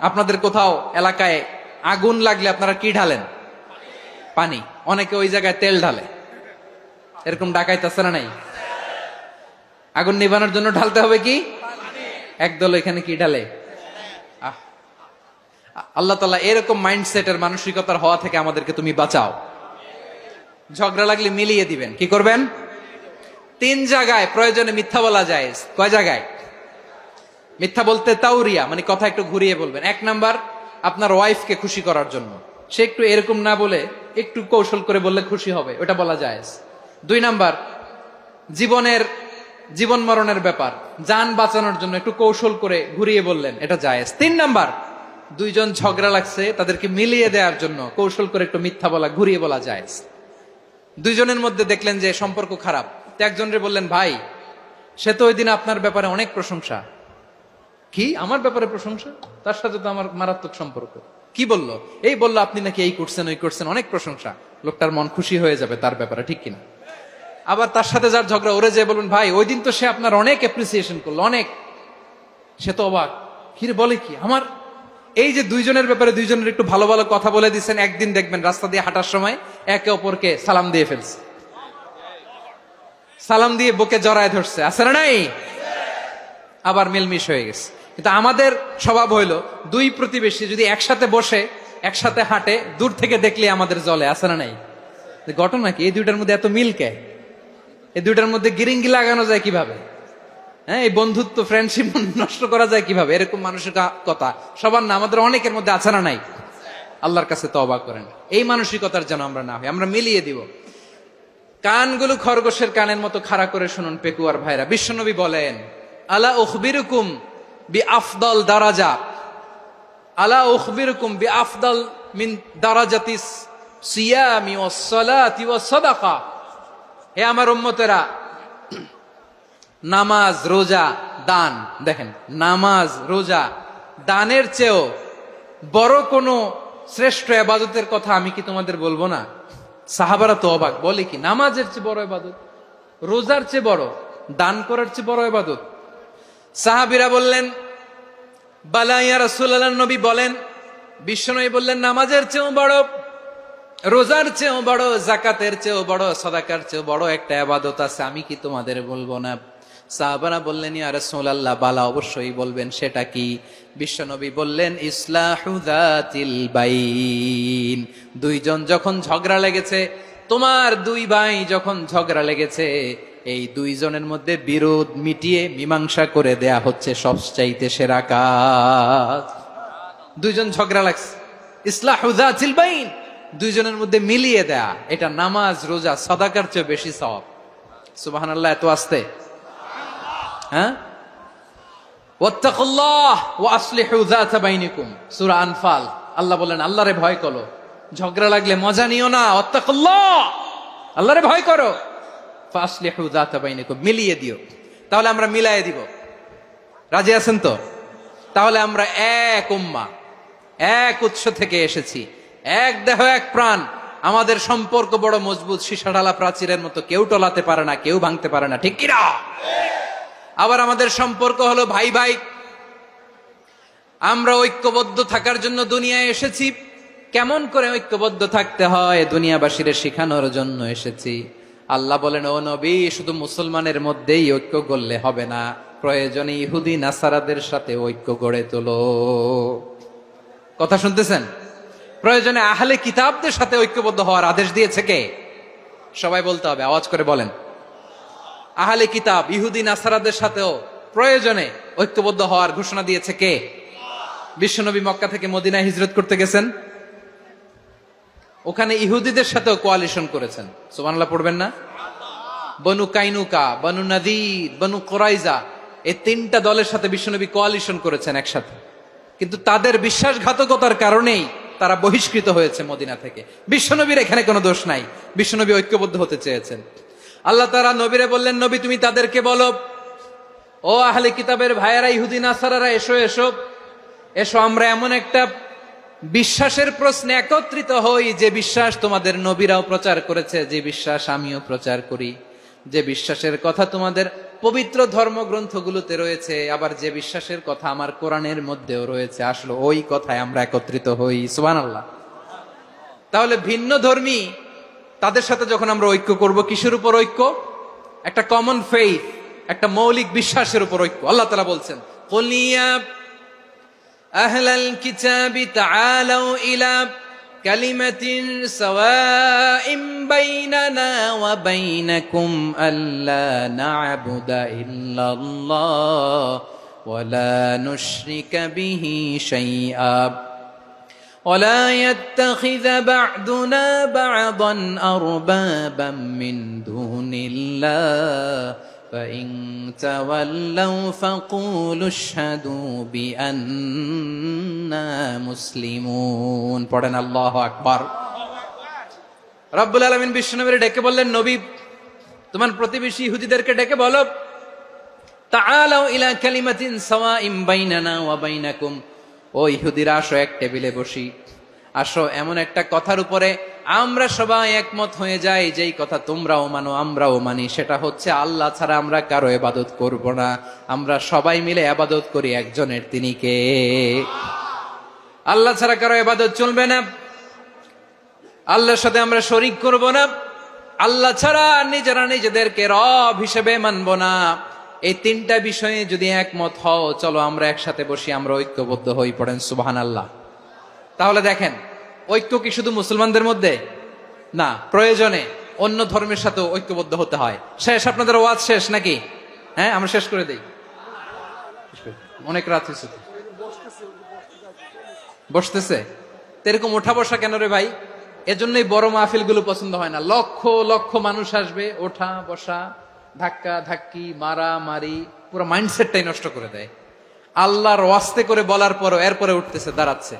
আপনাদের কোথাও এলাকায় আগুন লাগলে আপনারা কি ঢালেন? পানি। অনেকে ওই জায়গায় তেল ঢালে, এরকম ডাকাইতে আছে না নাই? আগুন নিভানোর জন্য ঢালতে হবে কি? একদল এখানে কি ঢালে? আল্লাহ তাআলা এরকম মাইন্ডসেটের, মানসিকতার হওয়া থেকে আমাদেরকে তুমি বাঁচাও। ঝগড়া লাগলে মিলিয়ে দিবেন। কি করবেন? তিন জায়গায় প্রয়োজনে মিথ্যা বলা যায়। কয় জায়গায় মিথ্যা বলতে? তাউরিয়া, মানে কথা একটু ঘুরিয়ে বলবেন। এক নাম্বার, আপনার ওয়াইফকে খুশি করার জন্য, সে একটু এরকম না বলে একটু কৌশল করে বললে খুশি হবে, ওটা বলা যায়। দুই নাম্বার, জীবন মরণের ব্যাপার, জান বাঁচানোর জন্য একটু কৌশল করে ঘুরিয়ে বললেন, এটা জায়েজ। তিন নাম্বার, দুইজন ঝগড়া লাগছে, তাদেরকে মিলিয়ে দেওয়ার জন্য কৌশল করে একটু মিথ্যা বলা, ঘুরিয়ে বলা জায়েজ। দুইজনের মধ্যে দেখলেন যে সম্পর্ক খারাপ, তো একজনরে বললেন, ভাই সে তো ওই দিন আপনার ব্যাপারে অনেক প্রশংসা। কি? আমার ব্যাপারে প্রশংসা? তার সাথে তো আমার মারাত্মক সম্পর্ক। কি বললো? এই বললো আপনি নাকি এই করছেন ওই করছেন, অনেক প্রশংসা। লোকটার মন খুশি হয়ে যাবে তার ব্যাপারে, ঠিক কিনা? আবার তার সাথে যার ঝগড়া, ওরে যে বলবেন ভাই ওই দিন তো সে আপনার অনেক অ্যাপ্রিসিয়েশন করলো, অনেক। সে তো অবাক, কিরে বলে কি আমার? এই যে দুইজনের ব্যাপারে দুইজনের একটু ভালো ভালো কথা বলে দিচ্ছেন, একদিন দেখবেন রাস্তা দিয়ে হাঁটার সময় একে অপরকে সালাম দিয়ে ফেলছে, সালাম দিয়ে বুকে জড়ায় ধরছে, আছে না নাই? আবার মিলমিশ হয়ে গেছে। কিন্তু আমাদের স্বভাব হইলো দুই প্রতিবেশী যদি একসাথে বসে একসাথে হাঁটে, দূর থেকে দেখলে আমাদের জলে, আছে না নাই? ঘটনা কি? এই দুইটার মধ্যে এত মিল কে? এই দুইটার মধ্যে গিরিঙ্গি লাগানো যায় কিভাবে? হ্যাঁ, এই বন্ধুত্ব ফ্রেন্ডশিপ নষ্ট করা যায় কিভাবে? এরকম মানুষের কথা সবার না, আমাদের অনেকের মধ্যে আছে না নাই? আল্লাহর কাছে তওবা করেন এই মানসিকতার যেন আমরা না হই, আমরা মিলিয়ে দিব। কানগুলো খরগোশের কানের মতো খাড়া করে শুনুন পেকুয়ার ভাইরা। বিশ্বনবী বলেন, আলা উখবিরুকুম বি আফদল দারাজা, আলা উখবিরুকুম বি আফদল মিন দারাজাতিস সিয়ামি ওয়াস সালাতি ওয়াস সাদাকা। হে আমার উম্মতেরা, নামাজ, রোজা, দান, দেখেন নামাজ, রোজা, দানের চেয়েও বড় কোনো শ্রেষ্ঠ ইবাদতের কথা আমি কি তোমাদের বলবো না? সাহাবারা তো অবাক, বলে কি নামাজের চেয়ে বড় ইবাদত, রোজার চেয়ে বড়, দান করার চেয়ে বড় ইবাদত? সাহাবীরা বললেন, বালা ইয়া রাসূলুল্লাহ, নবী বলেন। বিশ্বনবী বললেন, নামাজের চেয়েও বড়, রোজার চেয়েও বড়, যাকাতের চেয়েও বড়, সাদাকার চেয়েও বড় একটা ইবাদত আছে, আমি কি তোমাদের বলবো না? সাহাবারা বললেন, ইয়া রাসূলুল্লাহ, বালা, অবশ্যই বলবেন, সেটা কি? বিশ্বনবী বললেন, ইসলাহু যাতিল বাইন। দুইজন যখন ঝগড়া লেগেছে, তোমার দুই ভাই যখন ঝগড়া লেগেছে, এই দুইজনের মধ্যে বিরোধ মিটিয়ে মীমাংসা করে দেয়া হচ্ছে সবচাইতে সেরা কাজ। দুইজন ঝগড়া লাগছে, ইসলাহু যাতিল বাইন, দুইজনের মধ্যে মিলিয়ে দেয়া, এটা নামাজ, রোজা, সাদাকার চেয়ে বেশি সওয়াব। সুবহানাল্লাহ, এত আসতে, হ্যাঁ? ওয়াত্তাকুল্লাহ ওয়া আসলিহু যাতা বাইনিকুম, সূরা আনফাল। আল্লাহ বলেন, আল্লাহরে ভয় করো, ঝগড়া লাগলে মজা নিও না, ওয়াত্তাকুল্লাহ, আল্লাহরে ভয় করো, ফাসলিহু যাতা বাইনিকুম, মিলিয়ে দিও। তাহলে আমরা মিলায়ে দিব, রাজি আছেন তো? তাহলে আমরা এক উম্মাহ, এক উৎস থেকে এসেছি, এক দেহ এক প্রাণ, আমাদের সম্পর্ক বড় মজবুত, সীসা ঢালা প্রাচীরের মতো, কেউ টলাতে পারে না, কেউ ভাঙতে পারে না, ঠিক কিনা? আবার আমাদের সম্পর্ক হলো ভাই ভাই, আমরা ঐক্যবদ্ধ থাকার জন্য দুনিয়ায় এসেছি। কেমন করে ঐক্যবদ্ধ থাকতে হয় দুনিয়াবাসীর শেখানোর জন্য এসেছি। আল্লাহ বলেন, ও নবী, শুধু মুসলমানের মধ্যেই ঐক্য গড়লে হবে না, প্রয়োজনে ইহুদি নাসারাদের সাথে ঐক্য গড়ে তোলো। কথা শুনতেছেন? প্রয়োজনে আহলে কিতাবদের সাথে ঐক্যবদ্ধ হওয়ার আদেশ দিয়েছে কে? সবাই বলতে হবে, আওয়াজ করে বলেন। আহলে কিতাব, ইহুদি নাসারাদের সাথেও প্রয়োজনে ঐক্যবদ্ধ হওয়ার ঘোষণা দিয়েছে কে? বিশ্বনবী মক্কা থেকে মদিনায় হিজরত করতে গেছেন, ওখানে ইহুদিদের সাথেও কোয়ালিশন করেছেন। সুবহানাল্লাহ পড়বেন না? বনু কাইনুকা, বনু নাদির, বনু কুরাইজা, এই তিনটা দলের সাথে বিশ্বনবী কোয়ালিশন করেছেন একসাথে। কিন্তু তাদের বিশ্বাসঘাতকতার কারণেই তারা বহিষ্কৃত হয়েছে মদিনা থেকে। বিশ্বনবীর এখানে কোনো দোষ নাই, বিশ্বনবী ঐক্যবদ্ধ হতে চেয়েছেন। আল্লাহ তাআলা নবীরে বললেন, নবী তুমি তাদেরকে বলো, ও আহলে কিতাবের ভাইয়েরা, ইহুদি নাসারারা, এসো এসো এসো, আমরা এমন একটা বিশ্বাসের প্রশ্নে একত্রিত হই, যে বিশ্বাস তোমাদের নবীরাও প্রচার করেছে, যে বিশ্বাস আমিও প্রচার করি, যে বিশ্বাসের কথা তোমাদের পবিত্র ধর্মগ্রন্থগুলোতে রয়েছে, আবার যে বিশ্বাসের কথা আমার কোরআনের মধ্যেও রয়েছে, আসলে ওই কথায় আমরা একত্রিত হই। সুবহানাল্লাহ। তাহলে ভিন্ন ধর্মী তাদের সাথে যখন আমরা ঐক্য করব, কিসের উপর ঐক্য? একটা কমন ফেইথ, একটা মৌলিক বিশ্বাসের উপর ঐক্য। আল্লাহ তাআলা বলছেন, কুল ইয়া আহলাল কিতাবি তাআলাউ ইলা কালিমাতিন সাওয়াইন বাইনানা ওয়া বাইনাকুম আল্লা না'বুদা ইল্লাল্লাহ ওয়া লা নুশরিকা বিহি শাইআ ولا يتخذ بعضنا بعضا أربابا من دون الله فإن تولوا فقولوا اشهدوا بأننا مسلمون। পড়েন আল্লাহু আকবার। রব্বুল আলামিন বিশ্বনবীর ডেকে বললেন, নবী তোমার প্রতিবেশী ইহুদিদেরকে ডেকে বলো, তাআলাউ ইলা কালিমাতিন সাওয়াইন বাইনানা ওয়া বাইনাকুম, ও ইহুদিরা, আসো এক টেবিলে বসি, আসো এমন একটা কথার উপরে আমরা সবাই একমত হয়ে যাই, যেই কথা তোমরাও মানো আমরাও মানি, সেটা হচ্ছে আল্লাহ ছাড়া আমরা কারো ইবাদত করব না, আমরা সবাই মিলে ইবাদত করি একজনের, তিনি কে? আল্লাহ ছাড়া কারো ইবাদত চলবে না, আল্লাহর সাথে আমরা শরীক করব না, আল্লাহ ছাড়া নিজেরা নিজেদেরকে রব হিসেবে মানব না। এই তিনটা বিষয়ে যদি একমত হও, চলো আমরা একসাথে বসি, আমরা ঐক্যবদ্ধ হই, পড়েন সুবহানাল্লাহ। তাহলে দেখেন, ঐক্য কি শুধু মুসলমানদের মধ্যে না, প্রয়োজনে অন্য ধর্মের সাথে ঐক্যবদ্ধ হতে হয়। শেষ, আপনাদের ওয়াজ শেষ নাকি? হ্যাঁ, আমরা শেষ করে দেই, অনেক রাত হয়েছে। বসতেছে তো এরকম ওঠা বসা কেন রে ভাই? এজন্যই বড় মাহফিল গুলো পছন্দ হয় না। লক্ষ লক্ষ মানুষ আসবে, ওঠা বসা, ধাক্কা ধাক্কি, মারা মারি, পুরো মাইন্ডসেটটাই নষ্ট করে দেয়। আল্লাহর ওয়াস্তে করে বলার পরও এরপরে উঠতেছে, দাঁড়াচ্ছে।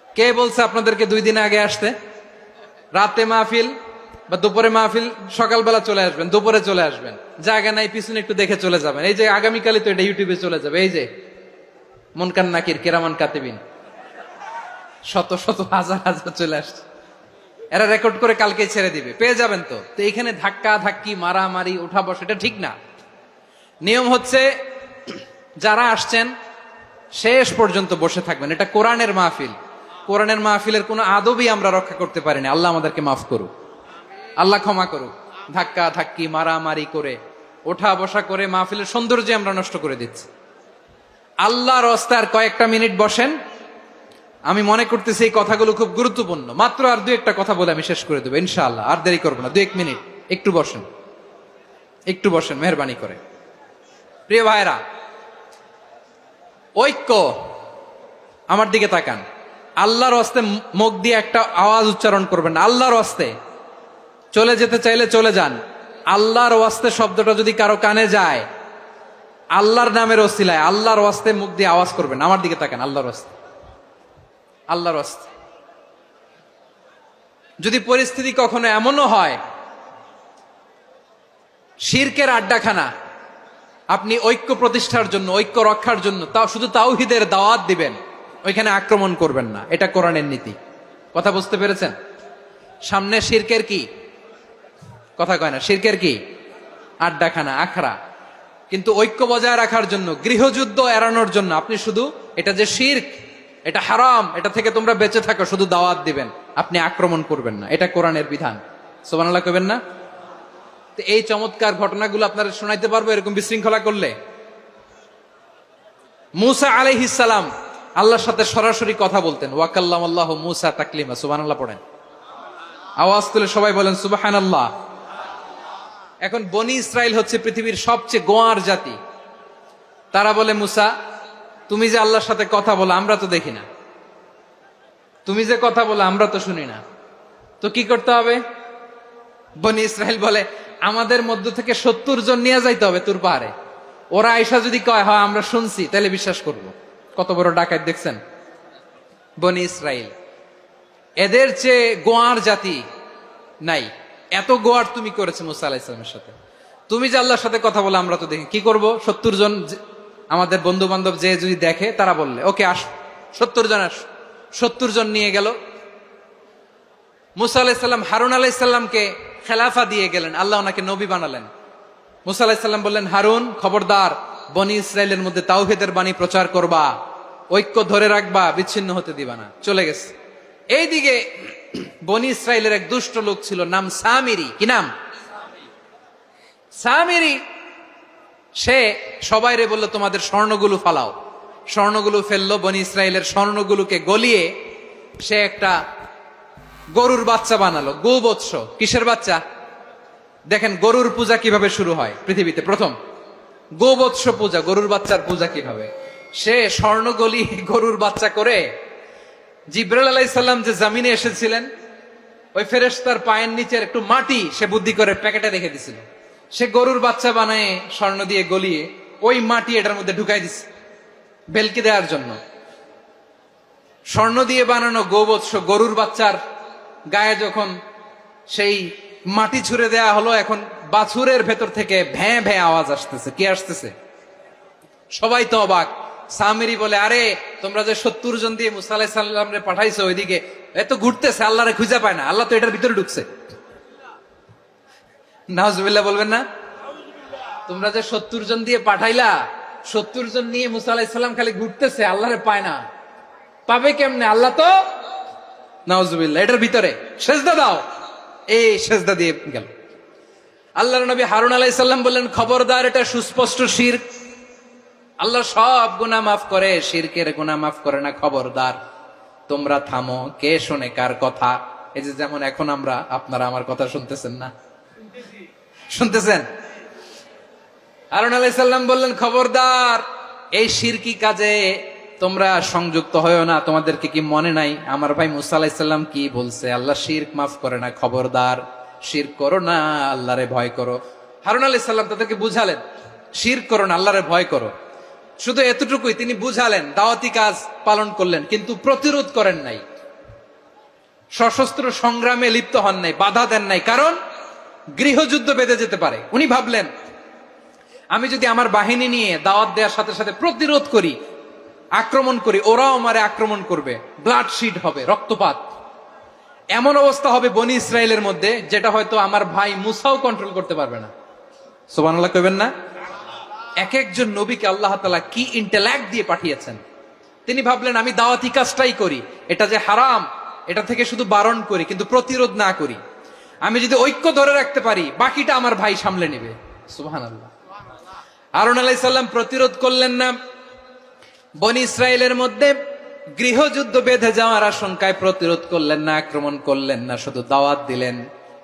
কে বলছে আপনাদেরকে 2 দিন আগে আসতে? রাতে মাহফিল বা দুপুরে মাহফিল, সকালবেলা চলে আসবেন, দুপুরে চলে আসবেন, জায়গা নাই পিছনে একটু দেখে চলে যাবেন। এই যে আগামীকালই তো এটা ইউটিউবে চলে যাবে, এই যে মুনকার নাকির কিরামান কাতিবিন, শত শত হাজার হাজার চলে আসছে, এরা রেকর্ড করে কালকে ছেড়ে দিবে, পেয়ে যাবেন। তো তো এখানে ধাক্কা ধাক্কি, মারামারি, উঠা বসা, এটা ঠিক না। নিয়ম হচ্ছে যারা আসছেন শেষ পর্যন্ত বসে থাকবেন। এটা কোরআনের মাহফিল, কোরআনের মাহফিলের কোনো আদবই আমরা রক্ষা করতে পারিনি। আল্লাহ আমাদেরকে মাফ করুক, আল্লাহ ক্ষমা করুক। ধাক্কা ধাক্কি, মারামারি করে, ওঠা বসা করে মাহফিলের সৌন্দর্য আমরা নষ্ট করে দিচ্ছি। আল্লাহর রাস্তায় কয়েকটা মিনিট বসেন। আমি মনে করতেছি এই কথাগুলো খুব গুরুত্বপূর্ণ। মাত্র আর 2-1টা কথা বলে আমি শেষ করে দেবো ইনশাআল্লাহ, আর দেরি করবো না। 2-1 মিনিট একটু বসেন, একটু বসেন মেহরবানি করে। প্রিয় ভাইরা, ঐক্য, আমার দিকে তাকান। আল্লাহর রাস্তে মুখ দিয়ে একটা আওয়াজ উচ্চারণ করবেন না। আল্লাহর রাস্তে চলে যেতে চাইলে চলে যান। আল্লাহর ওয়াস্তে শব্দটা যদি কারো কানে যায়, আল্লাহর নামের ওসিলায় আল্লাহর ওয়াস্তে মুখ দিয়ে আওয়াজ করবেন। আমার দিকে তাকান, আল্লাহর ওয়াস্তে, আল্লাহর ওয়াস্তে। যদি পরিস্থিতি কখনো এমনও হয় শিরকের আড্ডাখানা, আপনি ঐক্য প্রতিষ্ঠার জন্য, ঐক্য রক্ষার জন্য তাও শুধু তাওহীদের দাওয়াত দিবেন, ওইখানে আক্রমণ করবেন না। এটা কোরআনের নীতি। কথা বুঝতে পেরেছেন? সামনে শিরকের কি কথা কয় না, শিরকের কি আড্ডাখানা, আখড়া। কিন্তু ঐক্য বজায় রাখার জন্য, গৃহযুদ্ধ এড়ানোর জন্য আপনি শুধু এটা যে শিরক, এটা হারাম, এটা থেকে তোমরা বেঁচে থাকো, শুধু দাওয়াত দিবেন, আপনি আক্রমণ করবেন না। এটা কোরআনের বিধান। সুবহানাল্লাহ কইবেন না? তো এই চমৎকার ঘটনাগুলো আপনারা শোনাইতে পারবো এরকম বিশৃঙ্খলা করলে। মূসা আলাইহিস সালাম আল্লাহর সাথে সরাসরি কথা বলতেন। ওয়াকাল্লামাল্লাহু মূসা তাকলিমা। সুবহানাল্লাহ পড়েন, আওয়াজ তুলে সবাই বলেন সুবহানাল্লাহ। এখন বনি ইসরাইল হচ্ছে পৃথিবীর সবচেয়ে গোয়ার জাতি। তারা বলে, মূসা তুমি যে আল্লাহর সাথে কথা বলো আমরা তো দেখি না, তুমি যে কথা বলো আমরা তো শুনি না, তো কি করতে হবে? বনি ইসরাইল বলে, আমাদের মধ্য থেকে 70 জন নিয়ে যাইতে হবে তুর পাহাড়ে। ওরা আয়েশা যদি কয় হয় আমরা শুনছি, তাহলে বিশ্বাস করব। কত বড় ডাকাত দেখছেন বনি ইসরাইল। এদের চেয়ে গোয়ার জাতি নাই। এত গোয়ার তুমি করেছে মুসা আলাইহিস সালামের সাথে। তুমি যে আল্লাহর সাথে কথা বলে আমরা তো দেখি, কি করব? 70 জন আমাদের বন্ধু বান্ধব যে যদি দেখে, তারা বললে ওকে আস, 70 জন আস। 70 জন নিয়ে গেল। মুসা আলাইহিস সালাম হারুন আলাইহিস সালামকে খেলাফা দিয়ে গেলেন, আল্লাহ ওনাকে নবী বানালেন। মুসা আলাইহিস সালাম বললেন, হারুন খবরদার, বনি ইসরাইলের মধ্যে তাওহীদের বাণী প্রচার করবা, ঐক্য ধরে রাখবা, বিচ্ছিন্ন হতে দিবা না। চলে গেছে। এইদিকে বনি ইসরাইলের এক দুষ্ট লোক ছিল, নাম সামিরি। কি নাম? সামিরি। সে সবাইরে বললো তোমাদের স্বর্ণগুলো ফালাও। স্বর্ণগুলো ফেললো। বনি ইসরাইলের স্বর্ণগুলোকে গলিয়ে সে একটা গরুর বাচ্চা বানালো। গোবৎস। কিসের বাচ্চা? দেখেন গরুর পূজা কিভাবে শুরু হয় পৃথিবীতে প্রথম। গোবৎস পূজা, গরুর বাচ্চার পূজা কিভাবে। সে স্বর্ণ গলি গরুর বাচ্চা করে, জিব্রাইল আলাইহিস সালাম যে জমিনে এসেছিলেন, ওই ফেরেশতার পায়ের নিচের একটু মাটি সে বুদ্ধি করে প্যাকেটে রেখে দিছিল। সে গরুর বাচ্চা বানায় স্বর্ণ দিয়ে গলিয়ে ওই মাটি এটার মধ্যে ঢুকাই দিছে বেলকি দেওয়ার জন্য। স্বর্ণ দিয়ে বানানো গোবৎস গরুর বাচ্চার গায়ে যখন সেই মাটি ছুঁড়ে দেয়া হলো, এখন বাছুরের ভেতর থেকে ভ্যাঁ ভ্যাঁ আওয়াজ আসতেছে। কি আসতেছে? সবাই তো অবাক। সামিরি বলে, আরে তোমরা যে 70 জন দিয়ে মুসা আলাইহিস সালামরে পাঠাইছো ওইদিকে, এত ঘুরতেছে, আল্লাহরে খুঁজে পায় না, আল্লাহ তো এটার ভিতরে ঢুকছে। নাউজুবিল্লাহ বলবেন না? তোমরা যে 70 জন দিয়ে পাঠাইলা, 70 জন নিয়ে মুসা আলাইহিস সালাম খালি ঘুরতেছে, আল্লাহরে পায় না। পাবে কেমনে? আল্লাহ তো, নাউজুবিল্লাহ, এটার ভিতরে সেজদা দাও, এই সেজদা দিয়ে গেল। আল্লাহর নবী হারুন আলাইহিস সালাম বললেন, খবরদার, এটা সুস্পষ্ট শিরক। আল্লাহ সব গুনাহ মাফ করে, শিরকের গুনাহ মাফ করে না, খবরদার তোমরা থামো। কে শোনে কার কথা? এই যে যেমন এখন আমরা, আপনারা আমার কথা শুনতেছেন না? শুনতেছেন? হারুন আলাইহিস সালাম বললেন, খবরদার, এই শিরকি কাজে তোমরা সংযুক্ত হয়ো না। তোমাদেরকে কি মনে নাই আমার ভাই মুসা আলাইহিস সালাম কি বলছে? আল্লাহ শিরক মাফ করে না, খবরদার শিরক করো না, আল্লাহরে ভয় করো। হারুন আলাইহিস সালাম তাদেরকে বুঝালেন, শিরক করো না, আল্লাহরে ভয় করো। শুধু এতটুকুই তিনি বুঝালেন, দাওয়াতি কাজ পালন করলেন, কিন্তু প্রতিরোধ করেন নাই, সশস্ত্র সংগ্রামে লিপ্ত হন নাই, বাধা দেন নাই, কারণ গৃহযুদ্ধ বেঁধে যেতে পারে। উনি ভাবলেন, আমি যদি আমার বাহিনী নিয়ে দাওয়াত দেওয়ার সাথে সাথে প্রতিরোধ করি, আক্রমণ করি, ওরাও আমারে আক্রমণ করবে, ব্লাডশিড হবে, রক্তপাত, এমন অবস্থা হবে বনি ইসরায়েলের মধ্যে, যেটা হয়তো আমার ভাই মুসাও কন্ট্রোল করতে পারবে না। সুবহানাল্লাহ কইবেন না? এক একজন নবীকে আল্লাহ তাআলা কি ইন্টেলেক্ট দিয়ে পাঠিয়েছেন। তিনি ভাবলেন, আমি দাওয়াতি কাজটাই করি, এটা যে হারাম এটা থেকে শুধু বারণ করি, কিন্তু প্রতিরোধ না করি। আমি যদি ঐক্য ধরে রাখতে পারি, বাকিটা আমার ভাই সামলে নেবে। সুবহানাল্লাহ। হারুন আলাইহিস সালাম প্রতিরোধ করলেন না, বনি ইসরায়েলের মধ্যে গৃহযুদ্ধ বেঁধে যাওয়ার আশঙ্কায় প্রতিরোধ করলেন না, আক্রমণ করলেন না, শুধু দাওয়াত দিলেন।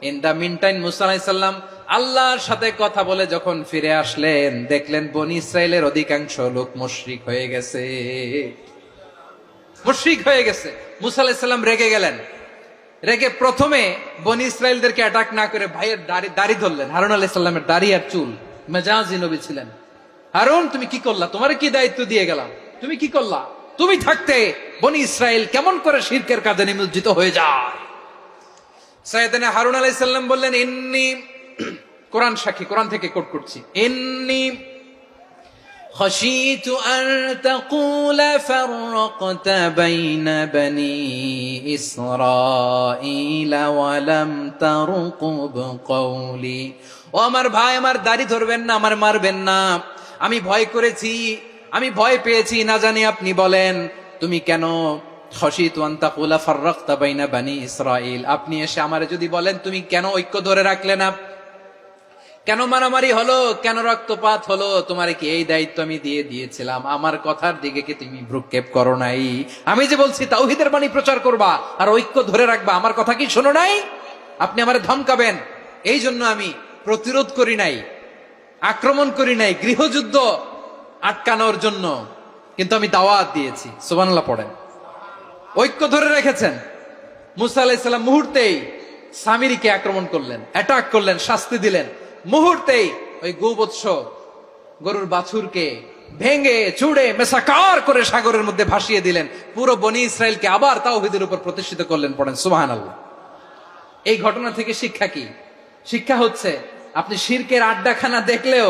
ইন দা মিন টাইম মুসা আলাইহিস সালাম আল্লাহর সাথে কথা বলে যখন ফিরে আসলেন, দেখলেন বনি ইসরায়েলের অধিকাংশ লোক মুশরিক হয়ে গেছে, মুশরিক হয়ে গেছে। মুসা আলাইহিস সালাম রেগে গেলেন, রেগে প্রথমে বনি ইসরায়েলদেরকে অ্যাটাক না করে ভাইয়ের দাড়ি ধরলেন। হারুন আলাইহিস সালামের দাড়ি আর চুল, মেজাজি নবী ছিলেন। হারুন, তুমি কি করলা? তোমার কি দায়িত্ব দিয়ে গেলাম, তুমি কি করলা? তুমি থাকতে বনি ইসরায়েল কেমন করে শিরকের কাজে নিমজ্জিত হয়ে যায়? সাইয়েদনা হারুন আলাইহিস সালাম বললেন, ইন্নী, কোরআন সাক্ষী, কোরআন থেকে কোট করছি, ইন্নী খাশীতু আন তাকুলা ফাররাকতা বাইনা বনি ইসরাঈল ওয়া লাম তারকুব কওলি। ও আমার ভাই, আমার দাড়ি ধরবেন না, আমার মারবেন না। আমি ভয় করেছি, আমি ভয় পেয়েছি, না জানি আপনি বলেন তুমি কেন খাশীতু আন তাকুলা ফাররাকতা বাইনা বনি ইসরাঈল, আপনি এসে আমারে যদি বলেন তুমি কেন ঐক্য ধরে রাখলে না, কেন মারামারি হলো, কেন রক্তপাত হলো, তোমারে কি এই দায়িত্ব আমি দিয়ে দিয়েছিলাম? আমার কথার দিকে কি তুমি ভ্রুক্ষেপ করো নাই? আমি যে বলছি তাওহীদের বাণী প্রচার করবা আর ঐক্য ধরে রাখবা, আমার কথা কি শোনো নাই? আপনি আমারে ধমকাবেন, এই জন্য আমি প্রতিরোধ করি নাই, আক্রমণ করি নাই, গৃহযুদ্ধ আটকানোর জন্য, কিন্তু আমি দাওয়াত দিয়েছি। সুবহানাল্লাহ পড়েন। ঐক্য ধরে রেখেছেন। মুসা আলাইহিস সালাম মুহূর্তেই সামিরীকে আক্রমণ করলেন, অ্যাটাক করলেন, শাস্তি দিলেন। মুহূর্তেই ওই গোবৎস গরুর বাছুরকে ভেঙে চুড়ে মেসাকার করে সাগরের মধ্যে ভাসিয়ে দিলেন। পুরো বনি ইসরায়েলকে আবার তাওহীদের উপর প্রতিষ্ঠিত করলেন। পড়েন সুবহানাল্লাহ। এই ঘটনা থেকে শিক্ষা কি? শিক্ষা হচ্ছে, আপনি শিরকের আড্ডাখানা দেখলেও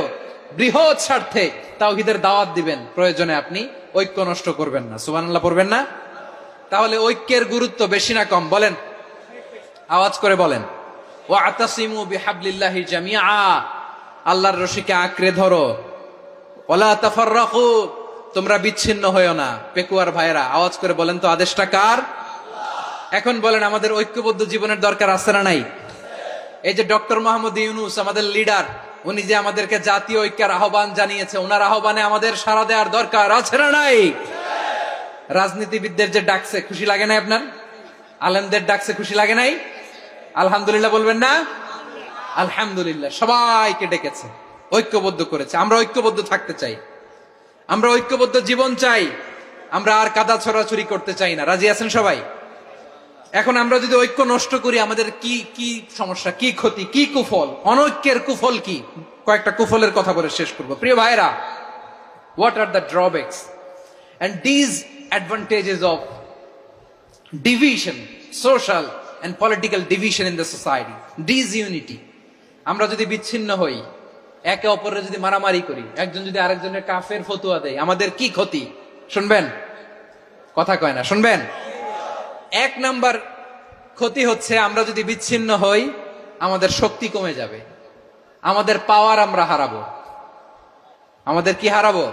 বৃহৎ স্বার্থে তাওহীদের দাওয়াত দিবেন, প্রয়োজনে আপনি ঐক্য নষ্ট করবেন না। সুবহানাল্লাহ পড়বেন না? তাহলে ঐক্যের গুরুত্ব বেশি না কম? বলেন, আওয়াজ করে বলেন। ওয়াতাসিমু বিহাবলিল্লাহি জামিআ, আল্লাহর রশিকে আঁকড়ে ধরো। ওয়ালা তাফাররাকু, তোমরা বিচ্ছিন্ন হয়ো না। পেকুয়ার ভাইরা আওয়াজ করে বলেন তো, আদেশটা কার? এখন বলেন, আমাদের ঐক্যবদ্ধ জীবনের দরকার আছে না নাই? এই যে ডক্টর মোহাম্মদ ইউনূস আমাদের লিডার, উনি যে আমাদেরকে জাতীয় ঐক্যের আহ্বান জানিয়েছে, ওনার আহ্বানে আমাদের সাড়া দেওয়ার দরকার আছে না নাই? রাজনীতিবিদদের যে ডাকছে, খুশি লাগে নাই আপনার? আলেমদের ডাকছে, খুশি লাগে নাই? আলহামদুলিল্লাহ বলবেন না? আলহামদুলিল্লাহ। সবাইকে ডেকেছে, ঐক্যবদ্ধ করেছে। আমরা ঐক্যবদ্ধ থাকতে চাই, আমরা ঐক্যবদ্ধ জীবন চাই, আমরা আর কাদা ছড়াছড়ি করতে চাই না। রাজি আছেন সবাই? এখন আমরা যদি ঐক্য নষ্ট করি, আমাদের কি কি সমস্যা, কি ক্ষতি, কি কুফল? অনৈক্যের কুফল কি? কয়েকটা কুফলের কথা বলে শেষ করবো। প্রিয় ভাইরা, what are the drawbacks and disadvantages of division, social and political division in the society? Disunity. আমরা যদি বিচ্ছিন্ন হই, একে অপরের যদি মারামারি করি, একজন যদি আরেকজনের কাফের ফতোয়া দেয়, আমাদের কি ক্ষতি? শুনবেন, কথা কয় না, শুনবেন। এক নাম্বার ক্ষতি হচ্ছে আমরা যদি বিচ্ছিন্ন হই আমাদের শক্তি কমে যাবে, আমাদের পাওয়ার আমরা হারাবো। আমাদের কি হারাবো?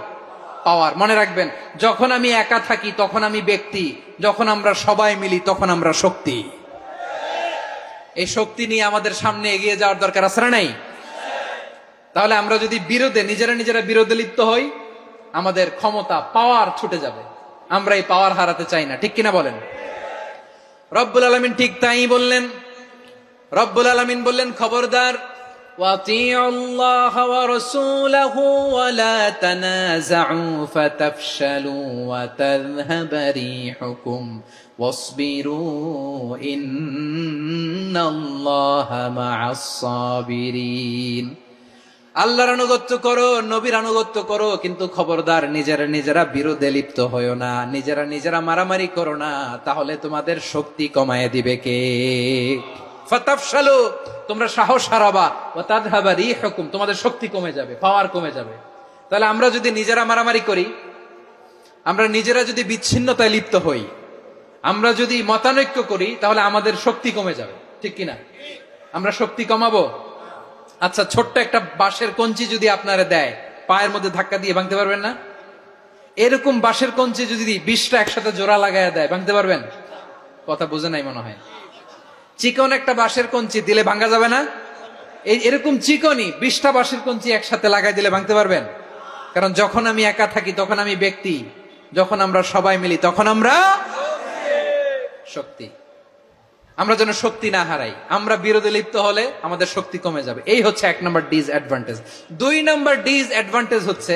পাওয়ার। মনে রাখবেন, যখন আমি একা থাকি তখন আমি ব্যক্তি, যখন আমরা সবাই মিলি তখন আমরা শক্তি। এই শক্তি নিয়ে আমাদের সামনে এগিয়ে যাওয়ার দরকার আছে না নাই? তাহলে আমরা যদি নিজেরা বিরোধে লিপ্ত হই আমাদের ক্ষমতা, পাওয়ার ছুটে যাবে। আমরা এই পাওয়ার হারাতে চাই না, ঠিক কিনা বলেন? রব্বুল আলামিন ঠিক তাই বললেন। রব্বুল আলামিন বললেন, খবরদার, وَأَطِيعُوا اللَّهَ وَرَسُولَهُ وَلَا تَنَازَعُوا فَتَفْشَلُوا وَتَذْهَبَ رِيحُكُمْ وَاصْبِرُوا إِنَّ اللَّهَ مَعَ الصَّابِرِينَ। আল্লাহর আনুগত্য করো, নবীর আনুগত্য করো, কিন্তু খবরদার নিজেরা বিরোধে লিপ্ত হয়ো না, নিজেরা মারামারি করো না, তাহলে তোমাদের শক্তি কমায় দিবে কে? ফাতাফশালু, তোমরা সাহস হারাবা, ওয়া তাযহাবা রিহুকুম, তোমাদের শক্তি কমে যাবে, পাওয়ার কমে যাবে। তাহলে আমরা যদি নিজেরা মারামারি করি, আমরা নিজেরা যদি বিচ্ছিন্নতায় লিপ্ত হই, আমরা যদি মতানৈক্য করি, তাহলে আমাদের শক্তি কমে যাবে, ঠিক কিনা? আমরা শক্তি কমাবো। আচ্ছা, ছোট্ট একটা বাঁশের কঞ্চি যদি আপনারা দেয়, পায়ের মধ্যে ধাক্কা দিয়ে ভাঙতে পারবেন না? এরকম বাঁশের কঞ্চি যদি 20টা একসাথে জোড়া লাগায় দেয়, ভাঙতে পারবেন? কথা বুঝে নাই মনে হয়। চিকন একটা বাঁশের কঞ্চি দিলে ভাঙা যাবে না? এরকম চিকনই 20টা বাঁশের কঞ্চি একসাথে লাগাই দিলে ভাঙতে পারবেন? কারণ যখন আমি একা থাকি তখন আমি ব্যক্তি, যখন আমরা সবাই মিলি তখন আমরা শক্তি। আমরা যেন শক্তি না হারাই। আমরা বিরোধে লিপ্ত হলে আমাদের শক্তি কমে যাবে। এই হচ্ছে 1 নম্বর ডিসঅ্যাডভান্টেজ। 2 নম্বর ডিসঅ্যাডভান্টেজ হচ্ছে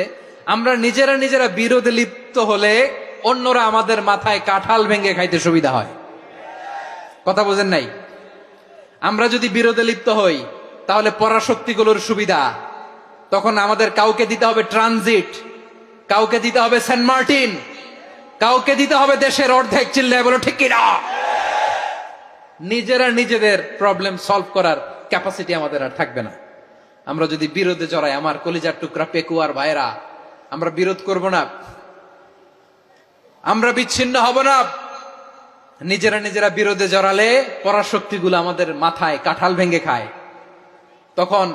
আমরা নিজেরা বিরোধে লিপ্ত হলে অন্যরা আমাদের মাথায় কাঁঠাল ভেঙে খাইতে সুবিধা হয়। কথা বোঝেন নাই? আমরা যদি বিরোধে লিপ্ত হই তাহলে পরাশক্তিগুলোর সুবিধা, তখন আমাদের কাউকে দিতে হবে ট্রানজিট, কাউকে দিতে হবে সেন্ট মার্টিন, কাউকে দিতে হবে দেশের অর্ধেক। চিল্লায় বলো ঠিক কিনা? নিজেদের প্রবলেম সলভ করার ক্যাপাসিটি আমাদের আর থাকবে না। আমরা যদি বিরোধে জড়াই, আমার কলিজার টুকরা পেকুয়ার ভাইরা, আমরা বিরোধ করব না, আমরা বিচ্ছিন্ন হব না। নিজেরা বিরোধে জড়ালে পরাশক্তিগুলো আমাদের মাথায় কাঁঠাল ভেঙে খায়। তখন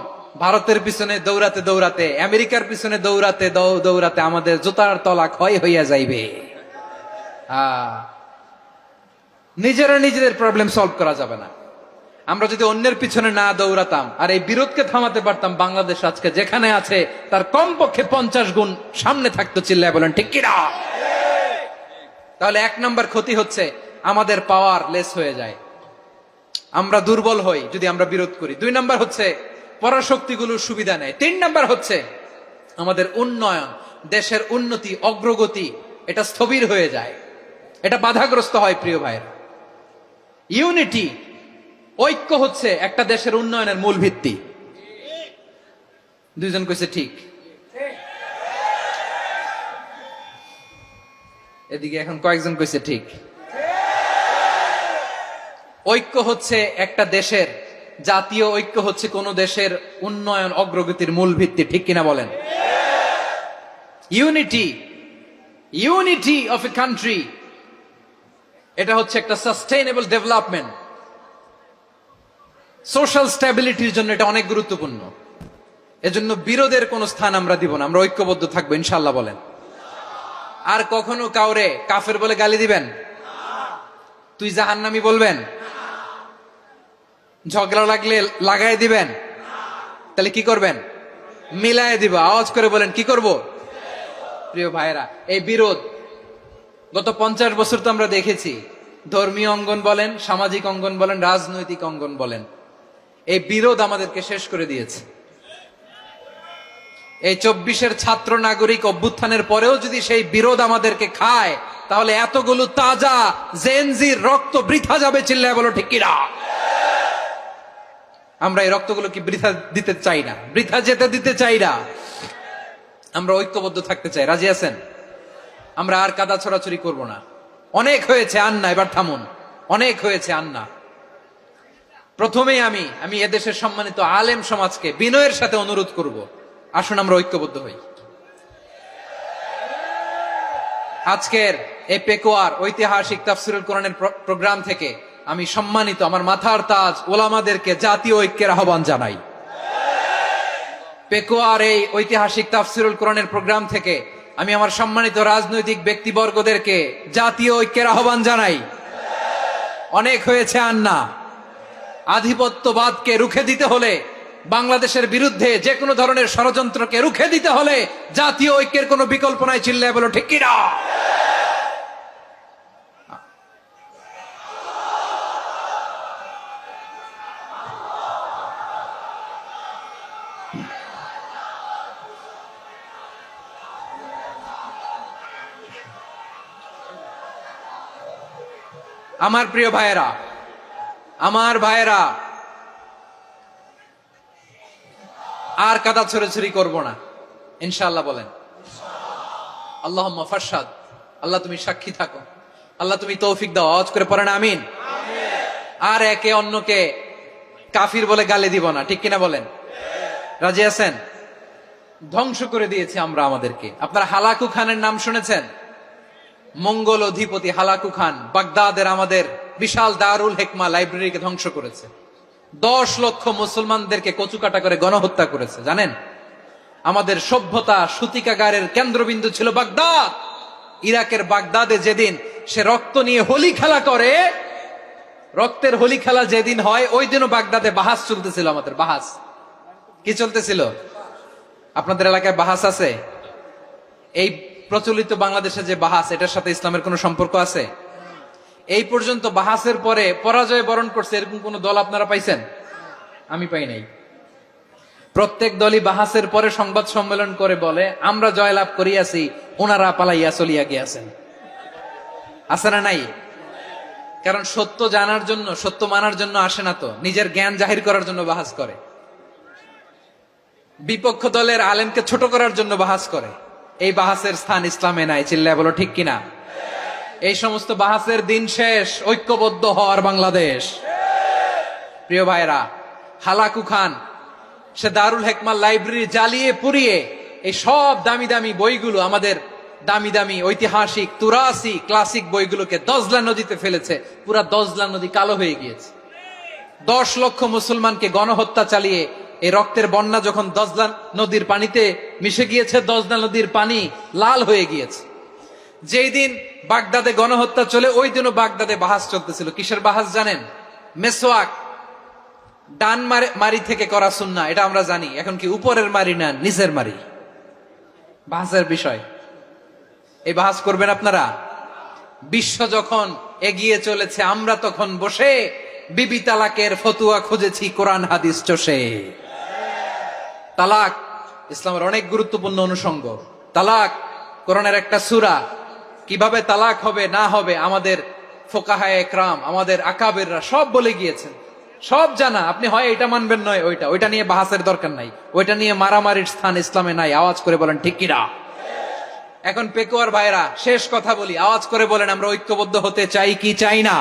ভারতের পিছনে দৌড়াতে, আমেরিকার পিছনে দৌড়াতে আমাদের জুতার তলা ক্ষয় হইয়া যাইবে। নিজেদের প্রবলেম সলভ করা যাবে না। আমরা যদি অন্যের পিছনে না দৌড়াতাম আর এই বিরোধকে থামাতে পারতাম, বাংলাদেশ আজকে যেখানে আছে তার কমপক্ষে 50 গুণ সামনে থাকতো। চিল্লায় বলেন ঠিক কিনা? তাহলে 1 নম্বর ক্ষতি হচ্ছে আমাদের পাওয়ার লেস হয়ে যায়, আমরা দুর্বল হই যদি আমরা বিরোধ করি। 2 নম্বর হচ্ছে পরাশক্তিগুলোর সুবিধা নেয়। 3 নম্বর হচ্ছে আমাদের উন্নয়ন, দেশের উন্নতি, অগ্রগতি, এটা স্থবির হয়ে যায়, এটা বাধাগ্রস্ত হয়। প্রিয় ভাইরা, ইউনিটি, ঐক্য হচ্ছে একটা দেশের উন্নয়নের মূল ভিত্তি। 2 জন কইছে ঠিক। এদিকে এখন কয়েকজন কইছে ঠিক। ঐক্য হচ্ছে একটা দেশের, জাতীয় ঐক্য হচ্ছে কোন দেশের উন্নয়ন, অগ্রগতির মূল ভিত্তি, ঠিক কিনা বলেন? ইউনিটি অফ এ কান্ট্রি, এটা হচ্ছে একটা সাস্টেইনেবল ডেভেলপমেন্ট, সোশ্যাল স্ট্যাবিলিটির জন্য এটা অনেক গুরুত্বপূর্ণ। এজন্য বিরোধের কোন স্থান আমরা দিব না, আমরা ঐক্যবদ্ধ থাকবো ইনশাআল্লাহ বলেন। আর কখনো কাউরে কাফের বলে গালি দিবেন? তুই জাহান্নামী বলবেন? ঝগড়া লাগলে লাগাই দিবেন? তাহলে কি করবেন? মিলায় দিব। আওয়াজ করে বলেন কি করব? প্রিয় ভাইরা, এই বিরোধ গত 50 বছর তো আমরা দেখেছি। ধর্মীয় অঙ্গন বলেন, সামাজিক অঙ্গন বলেন, রাজনৈতিক অঙ্গন বলেন, এই বিরোধ আমাদেরকে শেষ করে দিয়েছে। এই 24-এর ছাত্র নাগরিক অভ্যুত্থানের পরেও যদি সেই বিরোধ আমাদেরকে খায়, তাহলে এতগুলো তাজা জেনজির রক্ত বৃথা যাবে। চিল্লায় বলো ঠিক কিনা? আমরা এই রক্তগুলো কি বৃথা দিতে চাই না, বৃথা যেতে দিতে চাই না। আমরা ঐক্যবদ্ধ থাকতে চাই। রাজি আছেন? আমরা আর কাদা ছড়াছড়ি করব না। অনেক হয়েছে আন্না, এবার থামুন। অনেক হয়েছে আন্না। প্রথমেই আমি এদেশের সম্মানিত আলেম সমাজকে বিনয়ের সাথে অনুরোধ করব, আসুন আমরা ঐক্যবদ্ধ হই। আজকের এই পেকুয়ার ঐতিহাসিক তাফসিরুল কোরআনের প্রোগ্রাম থেকে আমি সম্মানিত আমার মাথার তাজ ওলামাদেরকে জাতীয় ঐক্যের আহ্বান জানাই। পেকুয়ার এই ঐতিহাসিক তাফসিরুল কোরআনের প্রোগ্রাম থেকে আমি আমার সম্মানিত রাজনৈতিক ব্যক্তিবর্গদেরকে জাতীয় ঐক্যের আহ্বান জানাই। অনেক হয়েছে আর না। আধিপত্যবাদকে রুখে দিতে হলে, বাংলাদেশের বিরুদ্ধে যে কোনো ধরনের ষড়যন্ত্রকে রুখে দিতে হলে জাতীয় ঐক্যের কোনো বিকল্প নাই। চিল্লায় বলো ঠিক কিনা? আমার প্রিয় ভাইয়েরা, আমার ভাইয়েরা, আর কাদা ছড়াছড়ি করব না, ইনশাআল্লাহ বলেন। আল্লাহুম্মা ফারশাদ। আল্লাহ তুমি সাক্ষী থাকো, আল্লাহ তুমি তৌফিক দাও। আওয়াজ করে পড়েন আমিন। আর একে অন্যকে কাফির বলে গালি দিব না, ঠিক কিনা বলেন? রাজি আছেন? ধ্বংস করে দিয়েছি আমরা আমাদেরকে। আপনারা হালাকু খানের নাম শুনেছেন? মঙ্গল অধিপতি হালাকু খান বাগদাদের আমাদের বিশাল দারুল হিকমা লাইব্রেরিকে ধ্বংস করেছে। 10 লক্ষ মুসলমানদেরকে কচুকাটা করে গণহত্যা করেছে। জানেন, আমাদের সভ্যতা সূতিকাগারের কেন্দ্রবিন্দু ছিল বাগদাদ। ইরাকের বাগদাদে যেদিন সে রক্ত নিয়ে হোলি খেলা করে, রক্তের হোলি খেলা যেদিন হয়, ওই দিনও বাগদাদে বাহাস চলতেছিল। আমাদের বাহাস কি চলতেছিল? আপনাদের এলাকায় বাহাস আছে? এই প্রচলিত বাংলাদেশে যে বাহাস, এটার সাথে ইসলামের কোনো সম্পর্ক আছে? এই পর্যন্ত বাহাসের পরে পরাজয় বরণ করছে এরকম কোন দল আপনারা পাইছেন? আমি পাই নাই। প্রত্যেক দলই বাহাসের পরে সংবাদ সম্মেলন করে বলে আমরা জয়লাভ করিয়াছি, ওনারা পালাইয়া চলিয়া গিয়াছেন। আছে না নাই? কারণ সত্য জানার জন্য, সত্য মানার জন্য আসে না তো, নিজের জ্ঞান জাহির করার জন্য বাহাস করে। বিপক্ষ দলের আলেমকে ছোট করার জন্য বাহাস করে। এই বাহাসের স্থান ইসলামে নাই। চিল্লায় বলো ঠিক কিনা? এই সমস্ত বাহাসের দিন শেষ। ঐক্যবদ্ধ হওয়ার বাংলাদেশ। প্রিয় ভাইরা, হালাকু খান সে দারুল হিকমা লাইব্রেরি জ্বালিয়ে পুড়িয়ে এই সব দামি দামি বইগুলো, আমাদের দামি দামি ঐতিহাসিক তুরাসি ক্লাসিক বইগুলোকে দজলা নদীতে ফেলেছে। পুরা দজলা নদী কালো হয়ে গিয়েছে। 10 লক্ষ মুসলমানকে গণহত্যা চালিয়ে এই রক্তের বন্যা যখন দজলা নদীর পানিতে মিশে গিয়েছে, দজলা নদীর পানি লাল হয়ে গিয়েছে। যেই দিন বাগদাদে গণহত্যা চলে, ওই দিনও বাগদাদে বাহাস চলতেছিল। কিসের বাহাস জানেন? মেসওয়াক, ডান মারি থেকে করা সুন্নাহ, এটা আমরা জানি। এখন কি উপরের মারি না নিচের মারি? বাহাসের বিষয়। এই বাহাস করবেন আপনারা? বিশ্ব যখন এগিয়ে চলেছে, আমরা তখন বসে বিবি তালাকের ফতুয়া খুঁজেছি কোরআন হাদিস চষে। তালাক ইসলামের অনেক গুরুত্বপূর্ণ অনুষঙ্গ। তালাক কোরআনের একটা সূরা। কিভাবে তালাক হবে না হবে আমাদের ফোকাহায়ে একরাম, আমাদের আকাবেররা সব বলে গিয়েছেন, সব জানা। আপনি হয় এটা মানবেন, নয় ওইটা। ওইটা নিয়ে বাহাসের দরকার নাই, ওইটা নিয়ে মারামারির স্থান ইসলামে নাই। আওয়াজ করে বলেন ঠিক কিনা? এখন পেকুয়ার ভাইরা, শেষ কথা বলি, আওয়াজ করে বলেন আমরা ঐক্যবদ্ধ হতে চাই কি চাই না?